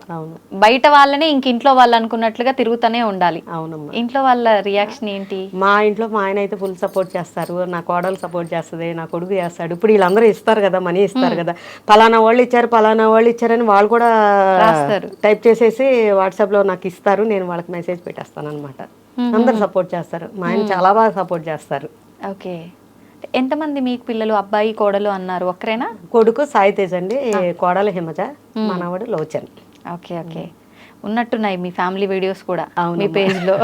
బయట వాళ్ళనే ఇంట్లో వాళ్ళు అనుకున్నట్లుగా తిరుగుతూనే ఉండాలి. అవునమ్మా, ఇంట్లో వాళ్ళ రియాక్షన్ ఏంటి? మా ఇంట్లో మా ఆయన అయితే ఫుల్ సపోర్ట్ చేస్తారు, నా కోడలు సపోర్ట్ చేస్తుంది, నా కొడుకు చేస్తాడు. ఇప్పుడు వీళ్ళందరూ ఇస్తారు కదా, మనీ ఇస్తారు కదా, పలానా వాళ్ళు ఇచ్చారని వాళ్ళు కూడా టైప్ చేసేసి వాట్సాప్లో నాకు ఇస్తారు, నేను వాళ్ళకి మెసేజ్ పెట్టేస్తాను అనమాట. అందరు సపోర్ట్ చేస్తారు, మా ఆయన చాలా బాగా సపోర్ట్ చేస్తారు. ఓకే, ఎంతమంది మీకు పిల్లలు? అబ్బాయి కోడలు అన్నారు, ఒక్కరేనా? కొడుకు సాయి తేజ్ అండి, కోడలు హిమజ, మనవడు లోచన్. ఓకే ఓకే, ఉన్నట్టున్నాయి మీ ఫ్యామిలీ వీడియోస్ కూడా మీ పేజ్లో.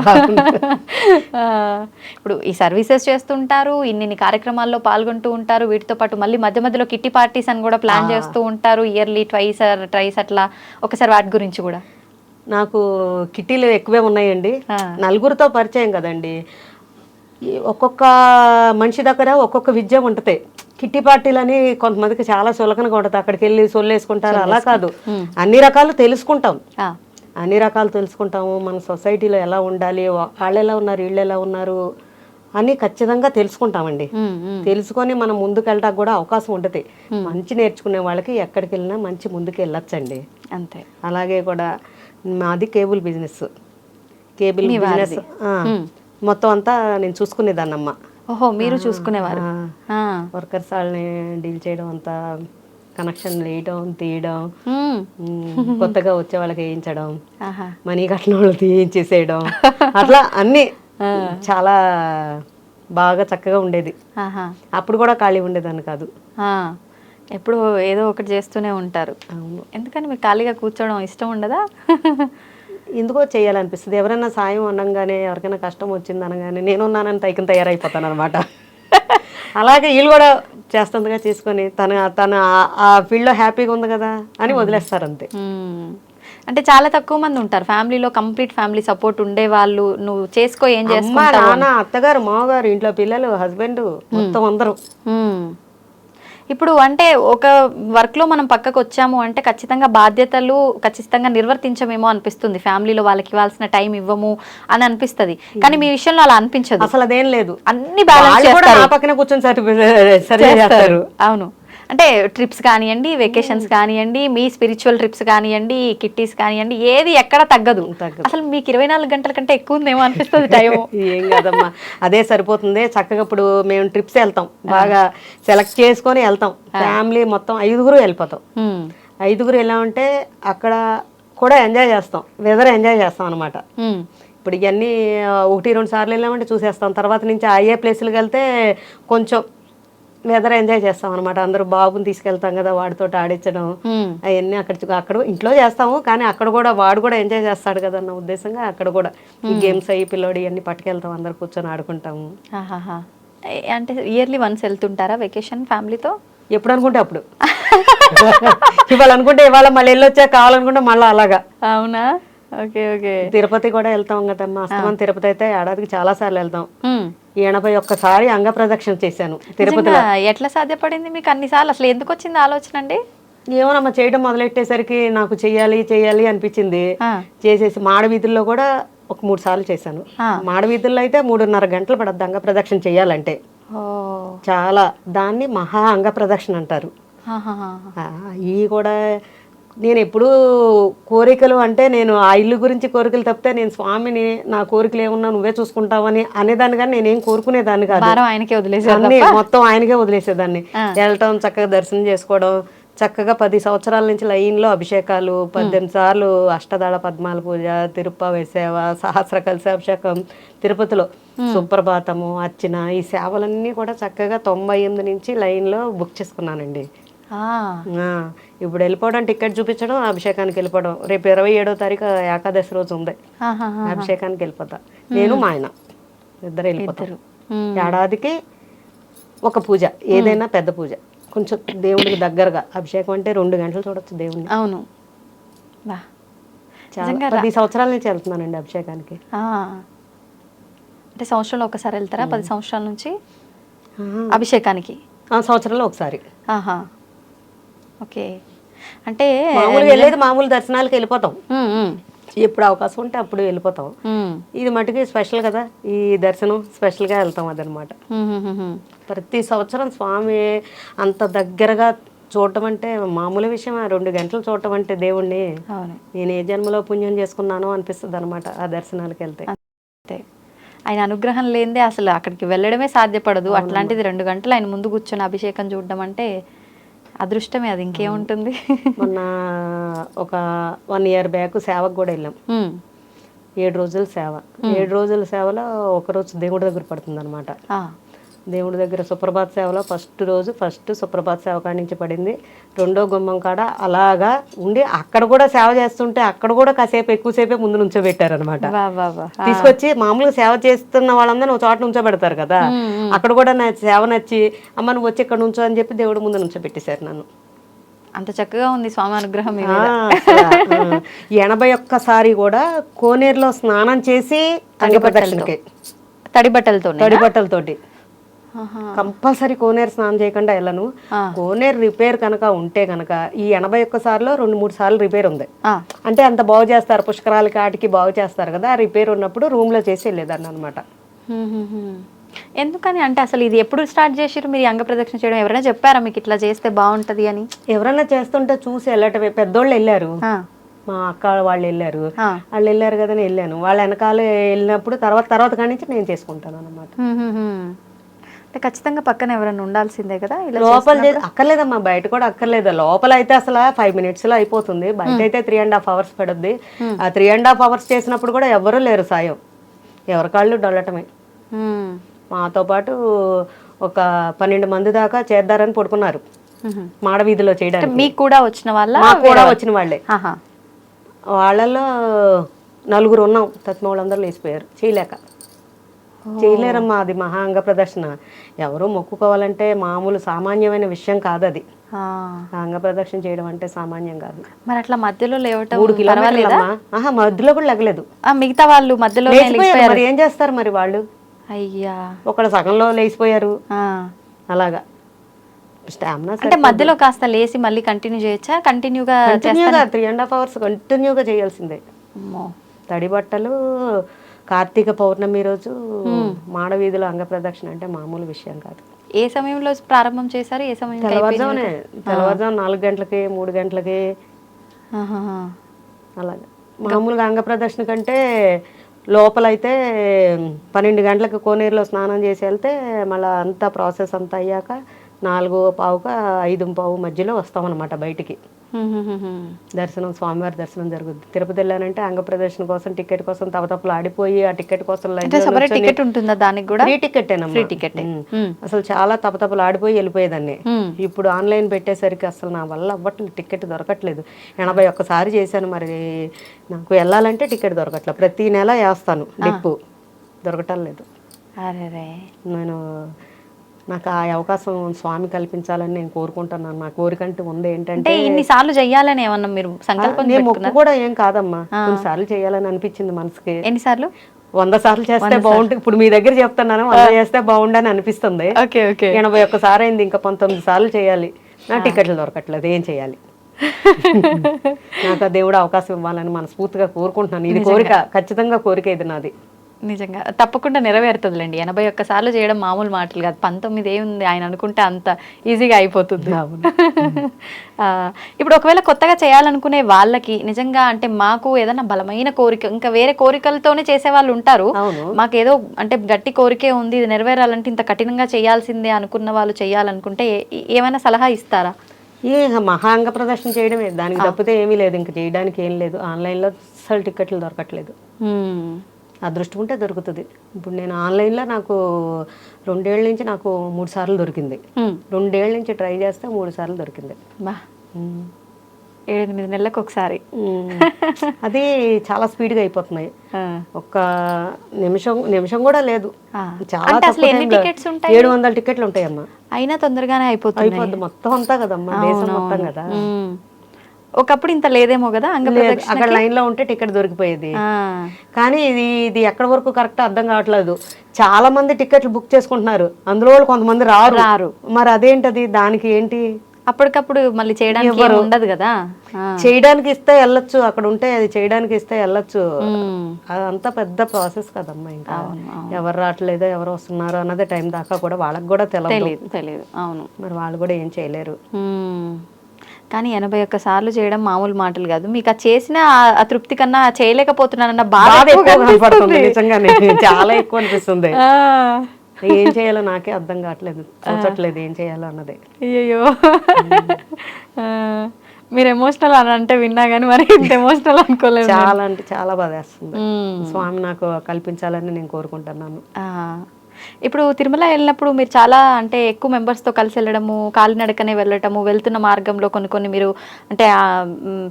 ఇప్పుడు ఈ సర్వీసెస్ చేస్తుంటారు, ఇన్ని కార్యక్రమాల్లో పాల్గొంటూ ఉంటారు, వీటితో పాటు మళ్ళీ మధ్య మధ్యలో కిట్టి పార్టీస్ అని కూడా ప్లాన్ చేస్తూ ఉంటారు, ఇయర్లీ ట్రైస్ అట్లా. ఒకసారి వాటి గురించి కూడా. నాకు కిట్టీలు ఎక్కువే ఉన్నాయండి, నలుగురితో పరిచయం కదండి, ఒక్కొక్క మనిషి దగ్గర ఒక్కొక్క విద్య ఉంటుంది. కిట్టి పార్టీలని కొంతమందికి చాలా సులకనగా ఉంటుంది, అక్కడికి వెళ్ళి సొల్లేసుకుంటారు, అలా కాదు, అన్ని రకాలు తెలుసుకుంటాము. మన సొసైటీలో ఎలా ఉండాలి, వాళ్ళు ఎలా ఉన్నారు, వీళ్ళు ఎలా ఉన్నారు అని ఖచ్చితంగా తెలుసుకుంటామండి. తెలుసుకొని మనం ముందుకు వెళ్ళడానికి కూడా అవకాశం ఉంటుంది. మంచి నేర్చుకునే వాళ్ళకి ఎక్కడికి వెళ్ళినా మంచి ముందుకు వెళ్ళొచ్చండి. అంతే. అలాగే కూడా మాది కేబుల్ బిజినెస్ మొత్తం అంతా నేను చూసుకునేదాన్నమ్మా. ఓహో, మీరు చూసుకునేవారు? వర్కర్స్ వాళ్ళని డీల్ చేయడం అంతా కనెక్షన్ వేయడం తీయడం, మ్మ్. కొత్తగా వచ్చే వాళ్ళకి వేయించడం, ఆహా. మనీ కట్టిన వాళ్ళు తీయించేసేయడం, అట్లా అన్నీ చాలా బాగా చక్కగా ఉండేది. ఆహా. అప్పుడు కూడా ఖాళీ ఉండేదాన్ని కాదు. ఆ. ఎప్పుడు ఏదో ఒకటి చేస్తూనే ఉంటారు. అవును. ఎందుకని మీకు ఖాళీగా కూర్చోవడం ఇష్టం ఉండదా? ఎందుకో చేయాలనిపిస్తుంది. ఎవరైనా సాయం అనగానే, ఎవరికైనా కష్టం వచ్చింది అనగానే నేనున్నానని తయారైపోతాను అనమాట. అలాగే వీళ్ళు కూడా చేస్తుందిగా చేసుకొని తన ఆ ఫీల్డ్లో హ్యాపీగా ఉంది కదా అని వదిలేస్తారు అంతే. మ్మ్. అంటే చాలా తక్కువ మంది ఉంటారు ఫ్యామిలీలో, కంప్లీట్ ఫ్యామిలీ సపోర్ట్ ఉండే వాళ్ళు. నువ్వు చేసుకో, ఏం అమ్మ, చేసుకుంటావు. నాన్న, అత్తగారు, మామగారు, ఇంట్లో పిల్లలు, హస్బెండ్, మొత్తం అందరూ. మ్మ్. ఇప్పుడు అంటే ఒక వర్క్లో మనం పక్కకు వచ్చాము అంటే ఖచ్చితంగా బాధ్యతలు ఖచ్చితంగా నిర్వర్తించమేమో అనిపిస్తుంది. ఫ్యామిలీలో వాళ్ళకి ఇవ్వాల్సిన టైం ఇవ్వము అని అనిపిస్తుంది. కానీ మీ విషయంలో అలా అనిపించదు. అసలు అదేం లేదు. అన్ని బ్యాలెన్స్ చేస్తారు. ఆ పక్కన కూర్చొని సరి చేస్తారు. అవును. అంటే ట్రిప్స్ కానివ్వండి, వెకేషన్స్ కానివ్వండి, మీ స్పిరిచువల్ ట్రిప్స్ కానివ్వండి, కిట్టీస్ కానివ్వండి, ఏది ఎక్కడ తగ్గదు. అసలు మీకు 24 గంటల కంటే ఎక్కువ ఉందేమో అనిపిస్తుంది టైం. ఏం కాదమ్మా, అదే సరిపోతుంది. చక్కగా ఇప్పుడు మేము ట్రిప్స్ వెళ్తాం, బాగా సెలెక్ట్ చేసుకొని వెళ్తాం. ఫ్యామిలీ మొత్తం 5గురు వెళ్ళిపోతాం. 5గురు ఎలా ఉంటే అక్కడ కూడా ఎంజాయ్ చేస్తాం, వెదర్ ఎంజాయ్ చేస్తాం అనమాట. ఇప్పుడు ఇవన్నీ 1-2 సార్లు వెళ్ళామంటే చూసేస్తాం. తర్వాత నుంచి అయ్యే ప్లేసులకు వెళ్తే కొంచెం వెదర్ ఎంజాయ్ చేస్తాం అనమాట. అందరూ బాబుని తీసుకెళ్తాం కదా, వాడితో ఆడించడం అవన్నీ అక్కడ ఇంట్లో చేస్తాము. కానీ అక్కడ కూడా వాడు కూడా ఎంజాయ్ చేస్తాడు కదా అన్న ఉద్దేశంగా అక్కడ కూడా ఈ గేమ్స్ అయ్యి పిల్లోడి ఇవన్నీ పట్టుకెళ్తాం, అందరు కూర్చొని ఆడుకుంటాము. అంటే ఇయర్లీ వన్స్ వెళ్తుంటారా వెకేషన్ ఫ్యామిలీతో? ఎప్పుడు అనుకుంటే అప్పుడు. ఇవాళ అనుకుంటే ఇవాళ, మళ్ళీ వెళ్ళొచ్చా, కావాలనుకుంటే మళ్ళీ అలాగా. అవునా? Okay okay. తిరుపతి కూడా వెళ్తాం కదమ్మా. అస్తమాన్ తిరుపతి అయితే ఏడాదికి చాలా సార్లు వెళ్తాం. 81 అంగ ప్రదక్షిణ చేశాను తిరుపతిలో. ఎట్లా సాధ్యపడింది మీకు అన్నిసార్లు? అసలు ఎందుకు వచ్చింది ఆలోచన అండి? ఏమోనమ్మా, చేయడం మొదలెట్టేసరికి నాకు చెయ్యాలి అనిపించింది. చేసేసి మాడవీధుల్లో కూడా ఒక 3 సార్లు చేశాను. మాడవీధుల్లో అయితే 3.5 గంటలు పడద్దు అంగ ప్రదక్షిణ చెయ్యాలంటే. చాలా, దాన్ని మహా అంగ ప్రదక్షిణ అంటారు. ఇవి కూడా నేను ఎప్పుడూ కోరికలు అంటే, నేను ఆ ఇల్లు గురించి కోరికలు తప్పితే, నేను స్వామిని నా కోరికలు ఏమున్నా నువ్వే చూసుకుంటావని అనేదాన్ని, కానీ నేనేం కోరుకునేదాన్ని కాదు. అన్ని మొత్తం ఆయనకే వదిలేసేదాన్ని. వెళ్ళటం, చక్కగా దర్శనం చేసుకోవడం, చక్కగా 10 సంవత్సరాల నుంచి లైన్లో అభిషేకాలు, 18 సార్లు అష్టదళ పద్మాల పూజ, తిరుప్పావై సేవ, సహస్ర కలశాభిషేకం, తిరుపతిలో సుప్రభాతము, అర్చన, ఈ సేవలన్నీ కూడా చక్కగా 98 నుంచి లైన్లో బుక్ చేసుకున్నానండి. ఇప్పుడు వెళ్ళిపోవడం, టికెట్ చూపించడం, అభిషేకానికి వెళ్ళిపోవడం. రేపు 27వ తారీఖు ఏకాదశి రోజు ఉంది, అభిషేకానికి వెళ్ళిపోతా. నేను మా ఆయన ఇద్దరు వెళ్ళిపోతారు. ఏడాదికి ఒక పూజ, ఏదైనా పెద్ద పూజ, కొంచెం దేవుడికి దగ్గరగా. అభిషేకం అంటే 2 గంటలు చూడొచ్చు దేవుడిని. అవును. 10 సంవత్సరాల నుంచి వెళ్తున్నానండి అభిషేకానికి. అంటే సంవత్సరంలో ఒకసారి వెళ్తారా? 10 సంవత్సరాల నుంచి అభిషేకానికి? సంవత్సరంలో ఒకసారి. ఓకే. అంటే మామూలుగా వెళ్ళేది మామూలు దర్శనాలకు వెళ్ళిపోతాం, ఎప్పుడు అవకాశం ఉంటే అప్పుడు వెళ్ళిపోతాం. ఇది మటుకి స్పెషల్ కదా, ఈ దర్శనం స్పెషల్గా వెళ్తాం అదనమాట. ప్రతి సంవత్సరం స్వామి అంత దగ్గరగా చూడటం అంటే మామూలు విషయం. 2 గంటలు చూడటం అంటే దేవుణ్ణి నేను ఏ జన్మలో పుణ్యం చేసుకున్నానో అనిపిస్తుంది అనమాట ఆ దర్శనాలకు వెళ్తే. ఆయన అనుగ్రహం లేనిదే అసలు అక్కడికి వెళ్ళడమే సాధ్యపడదు. అట్లాంటిది 2 గంటలు ఆయన ముందు కూర్చొని అభిషేకం చూడడం అంటే అదృష్టమే, అది ఇంకేముంటుంది. మొన్న ఒక 1 ఇయర్ బ్యాక్ సేవకు కూడా వెళ్ళాం. 7 రోజుల సేవ. 7 రోజుల సేవలో ఒకరోజు దేవుడి దగ్గర పడుతుంది అనమాట. దేవుడి దగ్గర సుప్రభాత సేవలో ఫస్ట్ సుప్రభాత సేవ కాడి నుంచి పడింది. 2వ గుమ్మం కాడ అలాగా ఉండి అక్కడ కూడా సేవ చేస్తుంటే అక్కడ కూడా కాసేపు ఎక్కువసేపే ముందు నుంచోబెట్టారనమాట. తీసుకొచ్చి మామూలుగా సేవ చేస్తున్న వాళ్ళందరూ ఒక చోట నుంచోబెడతారు కదా, అక్కడ కూడా నా సేవ నచ్చి, అమ్మ నువ్వు వచ్చి ఇక్కడ నుంచో అని చెప్పి దేవుడు ముందు నుంచోబెట్టేశారు నన్ను. అంత చక్కగా ఉంది స్వామి అనుగ్రహం. 81 సారి కూడా కోనేరులో స్నానం చేసి అంగప్రదక్షిణకి తడి బట్టలతోటి కంపల్సరీ కోనేరు స్నానం చేయకుండా వెళ్ళను. కోనేరు రిపేర్ కనుక ఉంటే కనుక ఈ 81 సార్లు 2-3 సార్లు రిపేర్ ఉంది అంటే అంత బాగు చేస్తారు, పుష్కరాలకి ఆటికి బాగు చేస్తారు కదా, రిపేర్ ఉన్నప్పుడు రూమ్ లో చేసి వెళ్ళేదాన్ని అనమాట. ఎందుకని అంటే అసలు ఇది ఎప్పుడు స్టార్ట్ చేసారు మీరు అంగ ప్రదక్షిణ చేయడం? ఎవరైనా చెప్పారా మీకు ఇట్లా చేస్తే బాగుంటది అని? ఎవరైనా చేస్తుంటే చూసి వెళ్ళటమే. పెద్దోళ్ళు వెళ్ళారు, మా అక్క వాళ్ళు వెళ్ళారు, వాళ్ళు వెళ్ళారు కదా వెళ్ళాను. వాళ్ళ వెనకాల వెళ్ళినప్పుడు తర్వాత కాడి నుంచి నేను చేసుకుంటాను అనమాట. అంటే ఖచ్చితంగా పక్కన ఎవరైనా ఉండాల్సిందే కదా ఇలా లోపల అక్కర్లేదమ్మా, బయట కూడా అక్కర్లేదు. లోపల అయితే అసలు 5 minutes లో అయిపోతుంది, బయట అయితే 3.5 hours పడుద్ది. ఆ 3.5 hours చేసినప్పుడు కూడా ఎవరూ లేరు సాయం, ఎవరి కాళ్ళు డొల్లటమే. మాతో పాటు ఒక 12 మంది దాకా చేద్దారని పడుకున్నారు మాడ వీధిలో చేయడానికి. మీకు కూడా వచ్చిన వాళ్ళ? మాకు కూడా వచ్చిన వాళ్ళే. వాళ్ళల్లో 4 ఉన్నాం, తత్మూలందరూ లేచిపోయారు చేయలేక. చేయలేరమ్మా, అది మహా అంగ ప్రదర్శన. ఎవరో మొక్కుకోవాలంటే మామూలు సామాన్యమైన విషయం కాదు అది. అంగ ప్రదర్శన చేయడం అంటే సామాన్యం కాదు. మరి అట్లా మధ్యలో లేవటం 3 కిలోమీటర్లమ్మా. మధ్యలో కూడా లెగలేదు. మిగతా వాళ్ళు మధ్యలో మరి ఏం చేస్తారు మరి వాళ్ళు? అయ్యా, ఒకళ్ళు సగంలో లేచిపోయారు. అలాగా స్టామినా. అంటే మధ్యలో కాస్త లేసి మళ్ళీ కంటిన్యూ చేయొచ్చా? కంటిన్యూగా 3.5 hours కంటిన్యూగా చేయాల్సిందే. తడి బట్టలు. కార్తీక పౌర్ణమి రోజు మాడ వీధిలో అంగ ప్రదక్షిణ అంటే మామూలు విషయం కాదు. ఏ సమయంలో ప్రారంభం చేశారు? ఏ సమయం? తెల్లవారుజామునే, తెల్లవారుజాము 4 గంటలకి 3 గంటలకి అలాగే. మామూలుగా అంగ ప్రదర్శన కంటే లోపలైతే 12 గంటలకు కోనేరులో స్నానం చేసి వెళ్తే మళ్ళీ అంతా ప్రాసెస్ అంతా అయ్యాక 4:15, 5:15 మధ్యలో వస్తామన్నమాట బయటికి. దర్శనం, స్వామివారి దర్శనం జరుగుద్ది. తిరుపతి వెళ్ళానంటే అంగ ప్రదర్శన కోసం టికెట్ కోసం తపతప్పులు ఆడిపోయి ఆ టికెట్ కోసం టికెట్ ఉంటుందా? దానికి కూడా ఫ్రీ టికెట్. అసలు చాలా తపతప్పులు ఆడిపోయి వెళ్ళిపోయేదాన్ని. ఇప్పుడు ఆన్లైన్ పెట్టేసరికి అసలు నా వల్ల అవ్వట్లేదు, టికెట్ దొరకట్లేదు. 81 సారి చేశాను, మరి నాకు వెళ్ళాలంటే టికెట్ దొరకట్లేదు. ప్రతి నెల వేస్తాను డిప్పు, దొరకటం లేదు. నేను నాకు ఆ అవకాశం స్వామి కల్పించాలని నేను కోరుకుంటున్నాను. నా కోరికంటూ ఉంది ఏంటంటే ఇన్నిసార్లు చెయ్యాలని ఏమన్నా మీరు సంకల్పం? మొక్కు కూడా ఏం కాదమ్మా, కొన్నిసార్లు చేయాలని అనిపించింది మనసుకి. ఎన్నిసార్లు? 100 సార్లు చేస్తే బాగుంటుంది. ఇప్పుడు మీ దగ్గర చెప్తున్నాను, 100 చేస్తే బాగుండని అనిపిస్తుంది. 81 సారి అయింది, ఇంకా 19 సార్లు చేయాలి. నా టికెట్లు దొరకట్లేదు, ఏం చేయాలి? నాకు ఆ దేవుడు అవకాశం ఇవ్వాలని మనస్ఫూర్తిగా కోరుకుంటున్నాను. ఇది కోరిక, ఖచ్చితంగా కోరిక ఇది నాది. నిజంగా తప్పకుండా నెరవేరుతుందిలేండి. 81 సార్లు చేయడం మామూలు మాటలు కాదు. 19 ఏముంది, ఆయన అనుకుంటే అంత ఈజీగా అయిపోతుంది. ఇప్పుడు ఒకవేళ కొత్తగా చేయాలనుకునే వాళ్ళకి నిజంగా అంటే మాకు ఏదైనా బలమైన కోరిక, ఇంకా వేరే కోరికలతోనే చేసే వాళ్ళు ఉంటారు, మాకు ఏదో అంటే గట్టి కోరికే ఉంది, ఇది నెరవేరాలంటే ఇంత కఠినంగా చేయాల్సిందే అనుకున్న వాళ్ళు చేయాలనుకుంటే ఏమైనా సలహా ఇస్తారా? మహాంగ ప్రదర్శన చేయడమే, దానికి తప్పితే ఏమీ లేదు, ఇంకా చేయడానికి ఏం లేదు. ఆన్లైన్లో అసలు టికెట్లు దొరకట్లేదు. అదృష్టం ఉంటే దొరుకుతుంది. ఇప్పుడు నేను ఆన్లైన్లో నాకు 2 ఏళ్ళ నుంచి నాకు 3 సార్లు దొరికింది. 2 ఏళ్ళ నుంచి ట్రై చేస్తే 3 సార్లు దొరికింది. 7-8 నెలలకు ఒకసారి. అది చాలా స్పీడ్గా అయిపోతున్నాయి. ఒక్క నిమిషం కూడా లేదు. చాలా 700 టికెట్లు ఉంటాయమ్మా. అయినా తొందరగానే అయిపోతుంది. మొత్తం అంతా కదమ్మా, దేశం మొత్తం కదా. ఒకప్పుడు ఇంత లేదేమో కదా, అక్కడ లైన్ లో ఉంటే టికెట్ దొరికిపోయేది. కానీ ఇది ఎక్కడి వరకు కరెక్ట్ అర్థం కావట్లేదు. చాలా మంది టికెట్లు బుక్ చేసుకుంటున్నారు, అందులో కొంతమంది రారు. మరి అదేంటది, దానికి ఏంటి? అప్పటికప్పుడు మళ్ళీ చేయడానికి ఉండదు కదా. చేయడానికి ఇస్తే వెళ్ళొచ్చు, అక్కడ ఉంటే అది చేయడానికి ఇస్తే వెళ్ళొచ్చు. అదంతా పెద్ద ప్రాసెస్ కదమ్మా. ఇంకా ఎవరు రావట్లేదో ఎవరు వస్తున్నారో అన్నదే టైం దాకా కూడా వాళ్ళకి కూడా తెలియదు. అవును, మరి వాళ్ళు కూడా ఏం చేయలేరు. కానీ 81 సార్లు చేయడం మామూలు మాటలు కాదు. మీకు ఆ చేసిన ఆ తృప్తి కన్నా చేయలేకపోతున్నానన్న బాధ నిజంగానే చాలా ఎక్కువ అనిపిస్తుంది. ఏం చేయాలో నాకే అర్థం కావట్లేదు, తోచట్లేదు ఏం చేయాలో అన్నది. అయ్యో, మీరు ఎమోషనల్ అని అంటే విన్నా కానీ మరి ఇంత ఎమోషనల్ అనుకోలేదు. చాలా అంటే చాలా బాధ వేస్తుంది. స్వామి నాకు కల్పించాలని నేను కోరుకుంటున్నాను. ఇప్పుడు తిరుమల వెళ్ళినప్పుడు మీరు చాలా అంటే ఎక్కువ మెంబర్స్తో కలిసి వెళ్ళడము, కాలినడకనే వెళ్ళటము, వెళ్తున్న మార్గంలో కొన్ని మీరు అంటే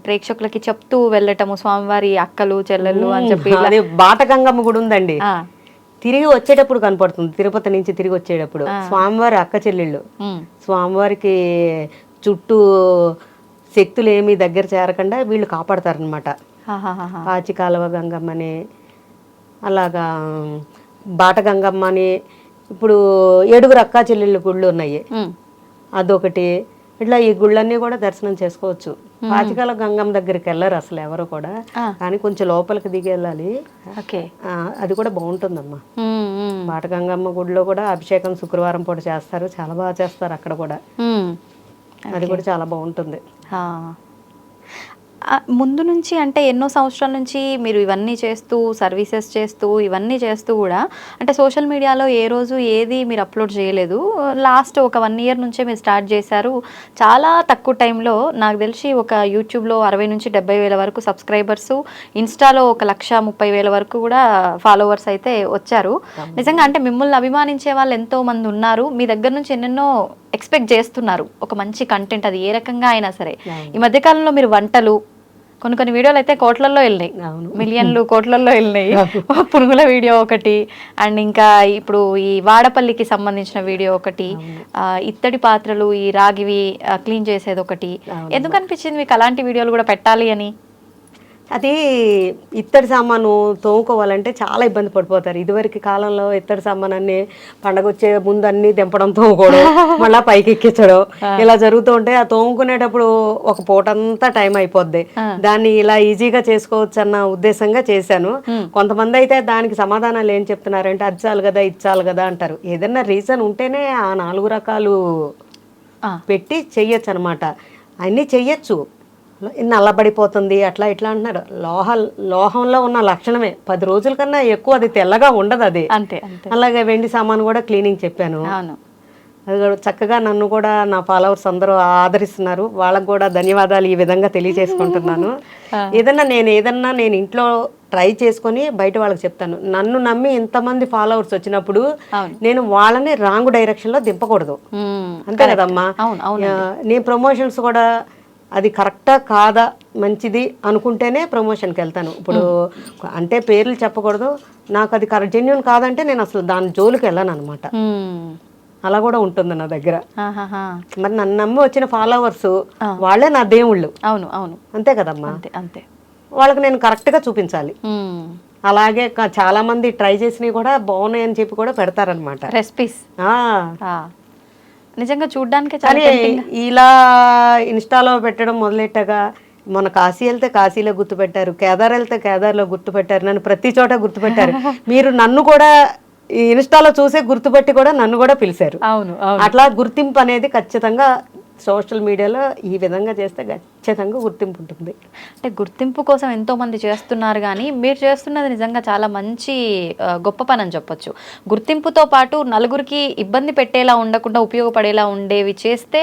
ప్రేక్షకులకి చెప్తూ వెళ్ళటము, స్వామివారి అక్కలు చెల్లెళ్ళు అని చెప్పి. బాటగంగమ్మ గుడి ఉందండి, తిరిగి వచ్చేటప్పుడు కనపడుతుంది. తిరుపతి నుంచి తిరిగి వచ్చేటప్పుడు స్వామివారి అక్క చెల్లెళ్ళు. స్వామివారికి చుట్టూ శక్తులు ఏమి దగ్గర చేరకుండా వీళ్ళు కాపాడతారనమాట. పాచికాలవ గంగమ్మని, అలాగా బాటగంగమ్మ అని. ఇప్పుడు 7 అక్కా చెల్లెళ్ళు గుళ్ళు ఉన్నాయి, అదొకటి. ఇట్లా ఈ గుళ్ళన్నీ కూడా దర్శనం చేసుకోవచ్చు. పాచికాల గంగమ్మ దగ్గరికి వెళ్ళరు అసలు ఎవరు కూడా, కానీ కొంచెం లోపలికి దిగి వెళ్ళాలి. అది కూడా బాగుంటుందమ్మా. బాటగంగమ్మ గుడిలో కూడా అభిషేకం శుక్రవారం పూట చేస్తారు, చాలా బాగా చేస్తారు అక్కడ కూడా. అది కూడా చాలా బాగుంటుంది. ముందు నుంచి అంటే ఎన్నో సంవత్సరాల నుంచి మీరు ఇవన్నీ చేస్తూ సర్వీసెస్ చేస్తూ ఇవన్నీ చేస్తూ కూడా అంటే సోషల్ మీడియాలో ఏ రోజు ఏది మీరు అప్లోడ్ చేయలేదు. లాస్ట్ ఒక 1 year నుంచే మీరు స్టార్ట్ చేశారు. చాలా తక్కువ టైంలో నాకు తెలిసి ఒక యూట్యూబ్లో 60,000-70,000 వరకు సబ్స్క్రైబర్స్, ఇన్స్టాలో 1,30,000 వరకు కూడా ఫాలోవర్స్ అయితే వచ్చారు. నిజంగా అంటే మిమ్మల్ని అభిమానించే వాళ్ళు ఎంతో మంది ఉన్నారు. మీ దగ్గర నుంచి ఎన్నెన్నో ఎక్స్పెక్ట్ చేస్తున్నారు ఒక మంచి కంటెంట్, అది ఏ రకంగా అయినా సరే. ఈ మధ్యకాలంలో మీరు వంటలు కొన్ని వీడియోలు అయితే కోట్లల్లో వెళ్ళినాయి, మిలియన్లు కోట్లల్లో వెళ్ళినాయి. పునుగుల వీడియో ఒకటి, అండ్ ఇంకా ఇప్పుడు ఈ వాడపల్లికి సంబంధించిన వీడియో ఒకటి, ఇత్తడి పాత్రలు ఈ రాగివి క్లీన్ చేసేది ఒకటి. ఎందుకు అనిపించింది మీకు అలాంటి వీడియోలు కూడా పెట్టాలి అని? అది ఇత్తడి సామాను తోముకోవాలంటే చాలా ఇబ్బంది పడిపోతారు. ఇదివరకు కాలంలో ఇత్తడి సామాన్ అన్ని పండగ వచ్చే ముందు అన్ని దింపడం, తోముకోవడం, మళ్ళీ పైకి ఎక్కించడం ఇలా జరుగుతూ ఉంటే ఆ తోముకునేటప్పుడు ఒక పూటంతా టైం అయిపోద్ది. దాన్ని ఇలా ఈజీగా చేసుకోవచ్చు అన్న ఉద్దేశంగా చేశాను. కొంతమంది అయితే దానికి సమాధానాలు ఏం చెప్తున్నారంటే అది చాలు కదా ఇది చాలు కదా అంటారు. ఏదన్నా రీజన్ ఉంటేనే ఆ 4 రకాలు పెట్టి చెయ్యొచ్చు అనమాట. అన్నీ చెయ్యొచ్చు. నల్లబడిపోతుంది అట్లా ఇట్లా అంటున్నారు. లోహంలో ఉన్న లక్షణమే 10 రోజుల కన్నా ఎక్కువ అది తెల్లగా ఉండదు. అది అంతే. అలాగే వెండి సామాను కూడా క్లీనింగ్ చెప్పాను. అది చక్కగా నన్ను కూడా నా ఫాలోవర్స్ అందరూ ఆదరిస్తున్నారు. వాళ్ళకు కూడా ధన్యవాదాలు ఈ విధంగా తెలియజేసుకుంటున్నాను. ఏదన్నా నేను ఇంట్లో ట్రై చేసుకొని బయట వాళ్ళకి చెప్తాను. నన్ను నమ్మి ఇంతమంది ఫాలోవర్స్ వచ్చినప్పుడు నేను వాళ్ళని రాంగ్ డైరెక్షన్ లో దింపకూడదు. అంతే కదమ్మా. నేను ప్రమోషన్స్ కూడా అది కరెక్టా కాదా మంచిది అనుకుంటేనే ప్రమోషన్కి వెళ్తాను. ఇప్పుడు అంటే పేర్లు చెప్పకూడదు, నాకు అది జెన్యూన్ కాదంటే నేను అసలు దాని జోలికి వెళ్ళాను అనమాట. అలా కూడా ఉంటుంది నా దగ్గర. మరి నన్ను నమ్మి వచ్చిన ఫాలోవర్స్ వాళ్ళే నా దేవుళ్ళు. అవును అవును, అంతే కదమ్మా. అంతే. వాళ్ళకి నేను కరెక్ట్గా చూపించాలి. అలాగే చాలా మంది ట్రై చేసినవి కూడా బాగున్నాయి అని చెప్పి కూడా పెడతారనమాట రెసిపీస్. నిజంగా చూడడానికి ఇలా ఇన్స్టాలో పెట్టడం మొదలెట్టగా మన కాశీ వెళ్తే కాశీలో గుర్తుపెట్టారు, కేదార్ వెళ్తే కేదార్లో గుర్తుపెట్టారు, నన్ను ప్రతి చోట గుర్తుపెట్టారు. మీరు నన్ను కూడా ఇన్స్టాలో చూసే గుర్తుపెట్టి కూడా నన్ను కూడా పిలిచారు. అవును, అట్లా గుర్తింపు అనేది ఖచ్చితంగా సోషల్ మీడియాలో ఈ విధంగా చేస్తే ఖచ్చితంగా గుర్తింపు ఉంటుంది. అంటే గుర్తింపు కోసం ఎంతో మంది చేస్తున్నారు, కానీ మీరు చేస్తున్నది నిజంగా చాలా మంచి గొప్ప పని అని చెప్పొచ్చు. గుర్తింపుతో పాటు నలుగురికి ఇబ్బంది పెట్టేలా ఉండకుండా ఉపయోగపడేలా ఉండేవి చేస్తే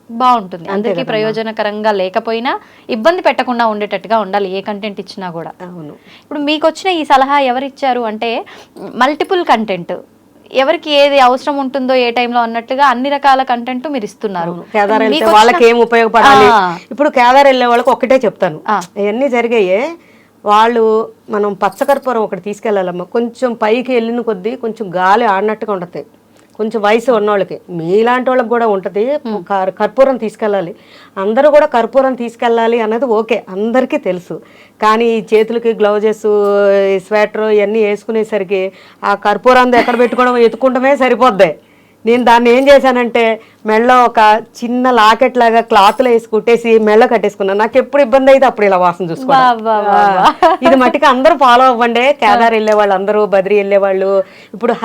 బాగుంటుంది. అందరికీ ప్రయోజనకరంగా లేకపోయినా ఇబ్బంది పెట్టకుండా ఉండేటట్టుగా ఉండాలి ఏ కంటెంట్ ఇచ్చినా కూడా. అవును. ఇప్పుడు మీకు వచ్చిన ఈ సలహా ఎవరిచ్చారు అంటే మల్టిపుల్ కంటెంట్, ఎవరికి ఏది అవసరం ఉంటుందో ఏ టైంలో అన్నట్టుగా అన్ని రకాల కంటెంట్ మీరు ఇస్తున్నారు. కేదార్ వెళ్తే వాళ్ళకి ఏం ఉపయోగపడాలి. ఇప్పుడు కేదార్ వెళ్ళే వాళ్ళకి ఒకటే చెప్తాను, అవన్నీ జరిగాయే. వాళ్ళు మనం పచ్చకర్పూరం ఒకటి తీసుకెళ్ళాలమ్మా. కొంచెం పైకి వెళ్ళిన కొద్దీ కొంచెం గాలి ఆడినట్టుగా ఉంటుంది. కొంచెం వయసు ఉన్నవాళ్ళకి, మీలాంటి వాళ్ళకి కూడా ఉంటుంది. కర్పూరం తీసుకెళ్ళాలి, అందరూ కూడా కర్పూరం తీసుకెళ్ళాలి అన్నది ఓకే, అందరికీ తెలుసు. కానీ చేతులకి గ్లౌజెస్, స్వెటర్ ఇవన్నీ వేసుకునేసరికి ఆ కర్పూరాన్ని ఎక్కడ పెట్టుకోవడం ఎత్తుకుంటమే సరిపోద్ది. నేను దాన్ని ఏం చేశానంటే మెళ్ళ ఒక చిన్న లాకెట్ లాగా క్లాత్లో వేసి కుట్టేసి మెళ్ళ కట్టేసుకున్నాను. నాకు ఎప్పుడు ఇబ్బంది అయితే అప్పుడు ఇలా వాసన చూసుకోవాలి. ఇది మట్టికి అందరూ ఫాలో అవ్వండి. కేదార్ వెళ్ళే వాళ్ళు అందరూ, బద్రీ వెళ్ళే వాళ్ళు, ఇప్పుడు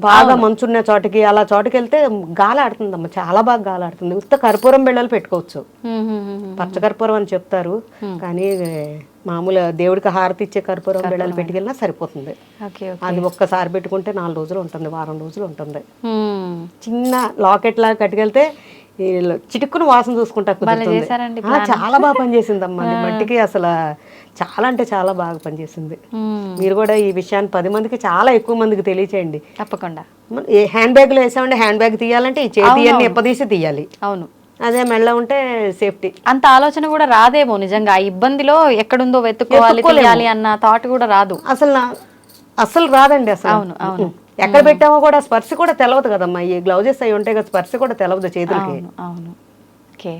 బాగా మంచున్న చోటకి అలా చోటుకి వెళ్తే గాలి ఆడుతుందమ్మా, చాలా బాగా గాలి ఆడుతుంది. ఉత్త కర్పూరం బిళ్ళలు పెట్టుకోవచ్చు, పచ్చకర్పూరం అని చెప్తారు, కానీ మామూలు దేవుడికి హారతి ఇచ్చే కర్పూరం బిళ్ళలు పెట్టుకెళ్ళినా సరిపోతుంది. అది ఒక్కసారి పెట్టుకుంటే 4 రోజులు ఉంటుంది, వారం రోజులు ఉంటుంది. చిన్న లాకెట్ లాగా కట్టుకెళ్తే చిటుక్కును వాసన చూసుకుంటా కుదురుతుంది. చాలా బాగా పనిచేసిందమ్మా. మట్టికి అసలు చాలా అంటే చాలా బాగా పనిచేసింది. మీరు కూడా ఈ విషయాన్ని 10 మందికి, చాలా ఎక్కువ మందికి తెలియచేయండి తప్పకుండా. హ్యాండ్ బ్యాగ్ లో వేసామంటే హ్యాండ్ బ్యాగ్ తీయాలంటే ఈ చేతి అన్ని ఎప్పదీసి తీయాలి. అవును, అదే మెళ్ళ ఉంటే సేఫ్టీ. అంత ఆలోచన కూడా రాదేమో నిజంగా. ఆ ఇబ్బందిలో ఎక్కడుందో వెతుక్కోవాలి అన్న థాట్ కూడా రాదు అసలు రాదండి అసలు. అవును అవును, ఎక్కడ పెట్టామో కూడా స్పర్శ కూడా తెలవదు కదమ్మా. ఈ గ్లౌజెస్ అవి ఉంటాయి కదా, స్పర్శ కూడా తెలవదు చేతులకి. అవును. ఓకే,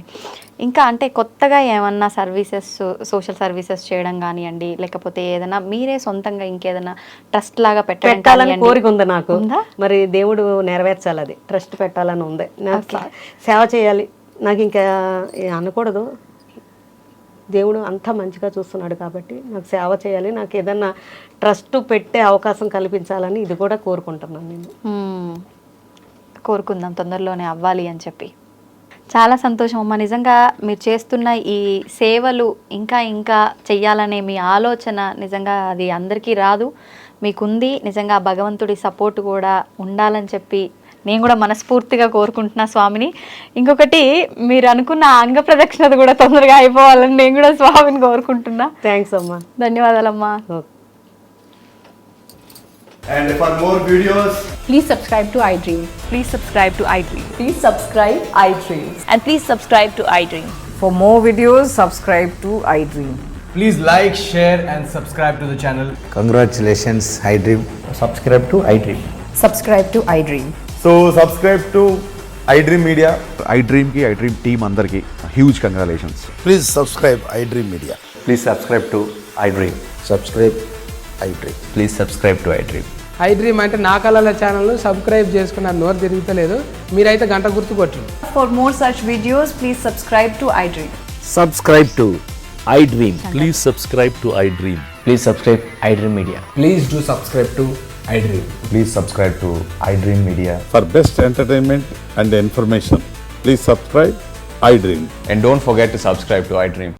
ఇంకా అంటే కొత్తగా ఏమన్నా సర్వీసెస్, సోషల్ సర్వీసెస్ చేయడం కానివ్వండి, లేకపోతే ఏదైనా మీరే సొంతంగా ఇంకేదైనా ట్రస్ట్ లాగా పెట్టాలని కోరిక ఉంది నాకు. మరి దేవుడు నెరవేర్చాలి, అది ట్రస్ట్ పెట్టాలని ఉంది. నాకు సేవ చేయాలి, నాకు ఇంకా అనకూడదు. దేవుడు అంతా మంచిగా చూస్తున్నాడు కాబట్టి నాకు సేవ చేయాలి, నాకు ఏదన్నా ట్రస్ట్ పెట్టే అవకాశం కల్పించాలని ఇది కూడా కోరుకుంటున్నాను. నేను కోరుకుందాం తొందరలోనే అవ్వాలి అని చెప్పి. చాలా సంతోషం అమ్మ. నిజంగా మీరు చేస్తున్న ఈ సేవలు ఇంకా ఇంకా చెయ్యాలనే మీ ఆలోచన నిజంగా అది అందరికీ రాదు, మీకుంది. నిజంగా ఆ భగవంతుడి సపోర్ట్ కూడా ఉండాలని చెప్పి నేను కూడా మనస్ఫూర్తిగా కోరుకుంటున్నా స్వామిని. ఇంకొకటి, మీరు అనుకున్న అంగ ప్రదక్షిణది కూడా తొందరగా అయిపోవాలని నేను కూడా స్వామిని కోరుకుంటున్నా. థ్యాంక్స్ అమ్మా. ధన్యవాదాలమ్మా. And for more videos, Please subscribe to iDream. Please subscribe to iDream. Please subscribe iDream. And please subscribe to iDream. For more videos, subscribe to iDream. please like, share and subscribe to the channel. Congratulations, iDream. Subscribe to iDream. Subscribe to iDream. So subscribe to iDream Media. iDream ki iDream team andarki huge congratulations. Please subscribe iDream Media. Please subscribe to iDream. Subscribe iDream. Please subscribe to iDream. iDream అంటే నా కళల channel subscribe చేసుకున్నారు, నోరు తిరుగుతలేదు, మీరైతే గంట గుర్తు కొట్టండి. For more such videos, please subscribe to iDream. Subscribe to iDream. Please subscribe to iDream. Please subscribe iDream Media. Please do subscribe to iDream. Please subscribe to iDream Media. For best entertainment and information, please subscribe iDream. And don't forget to subscribe to iDream.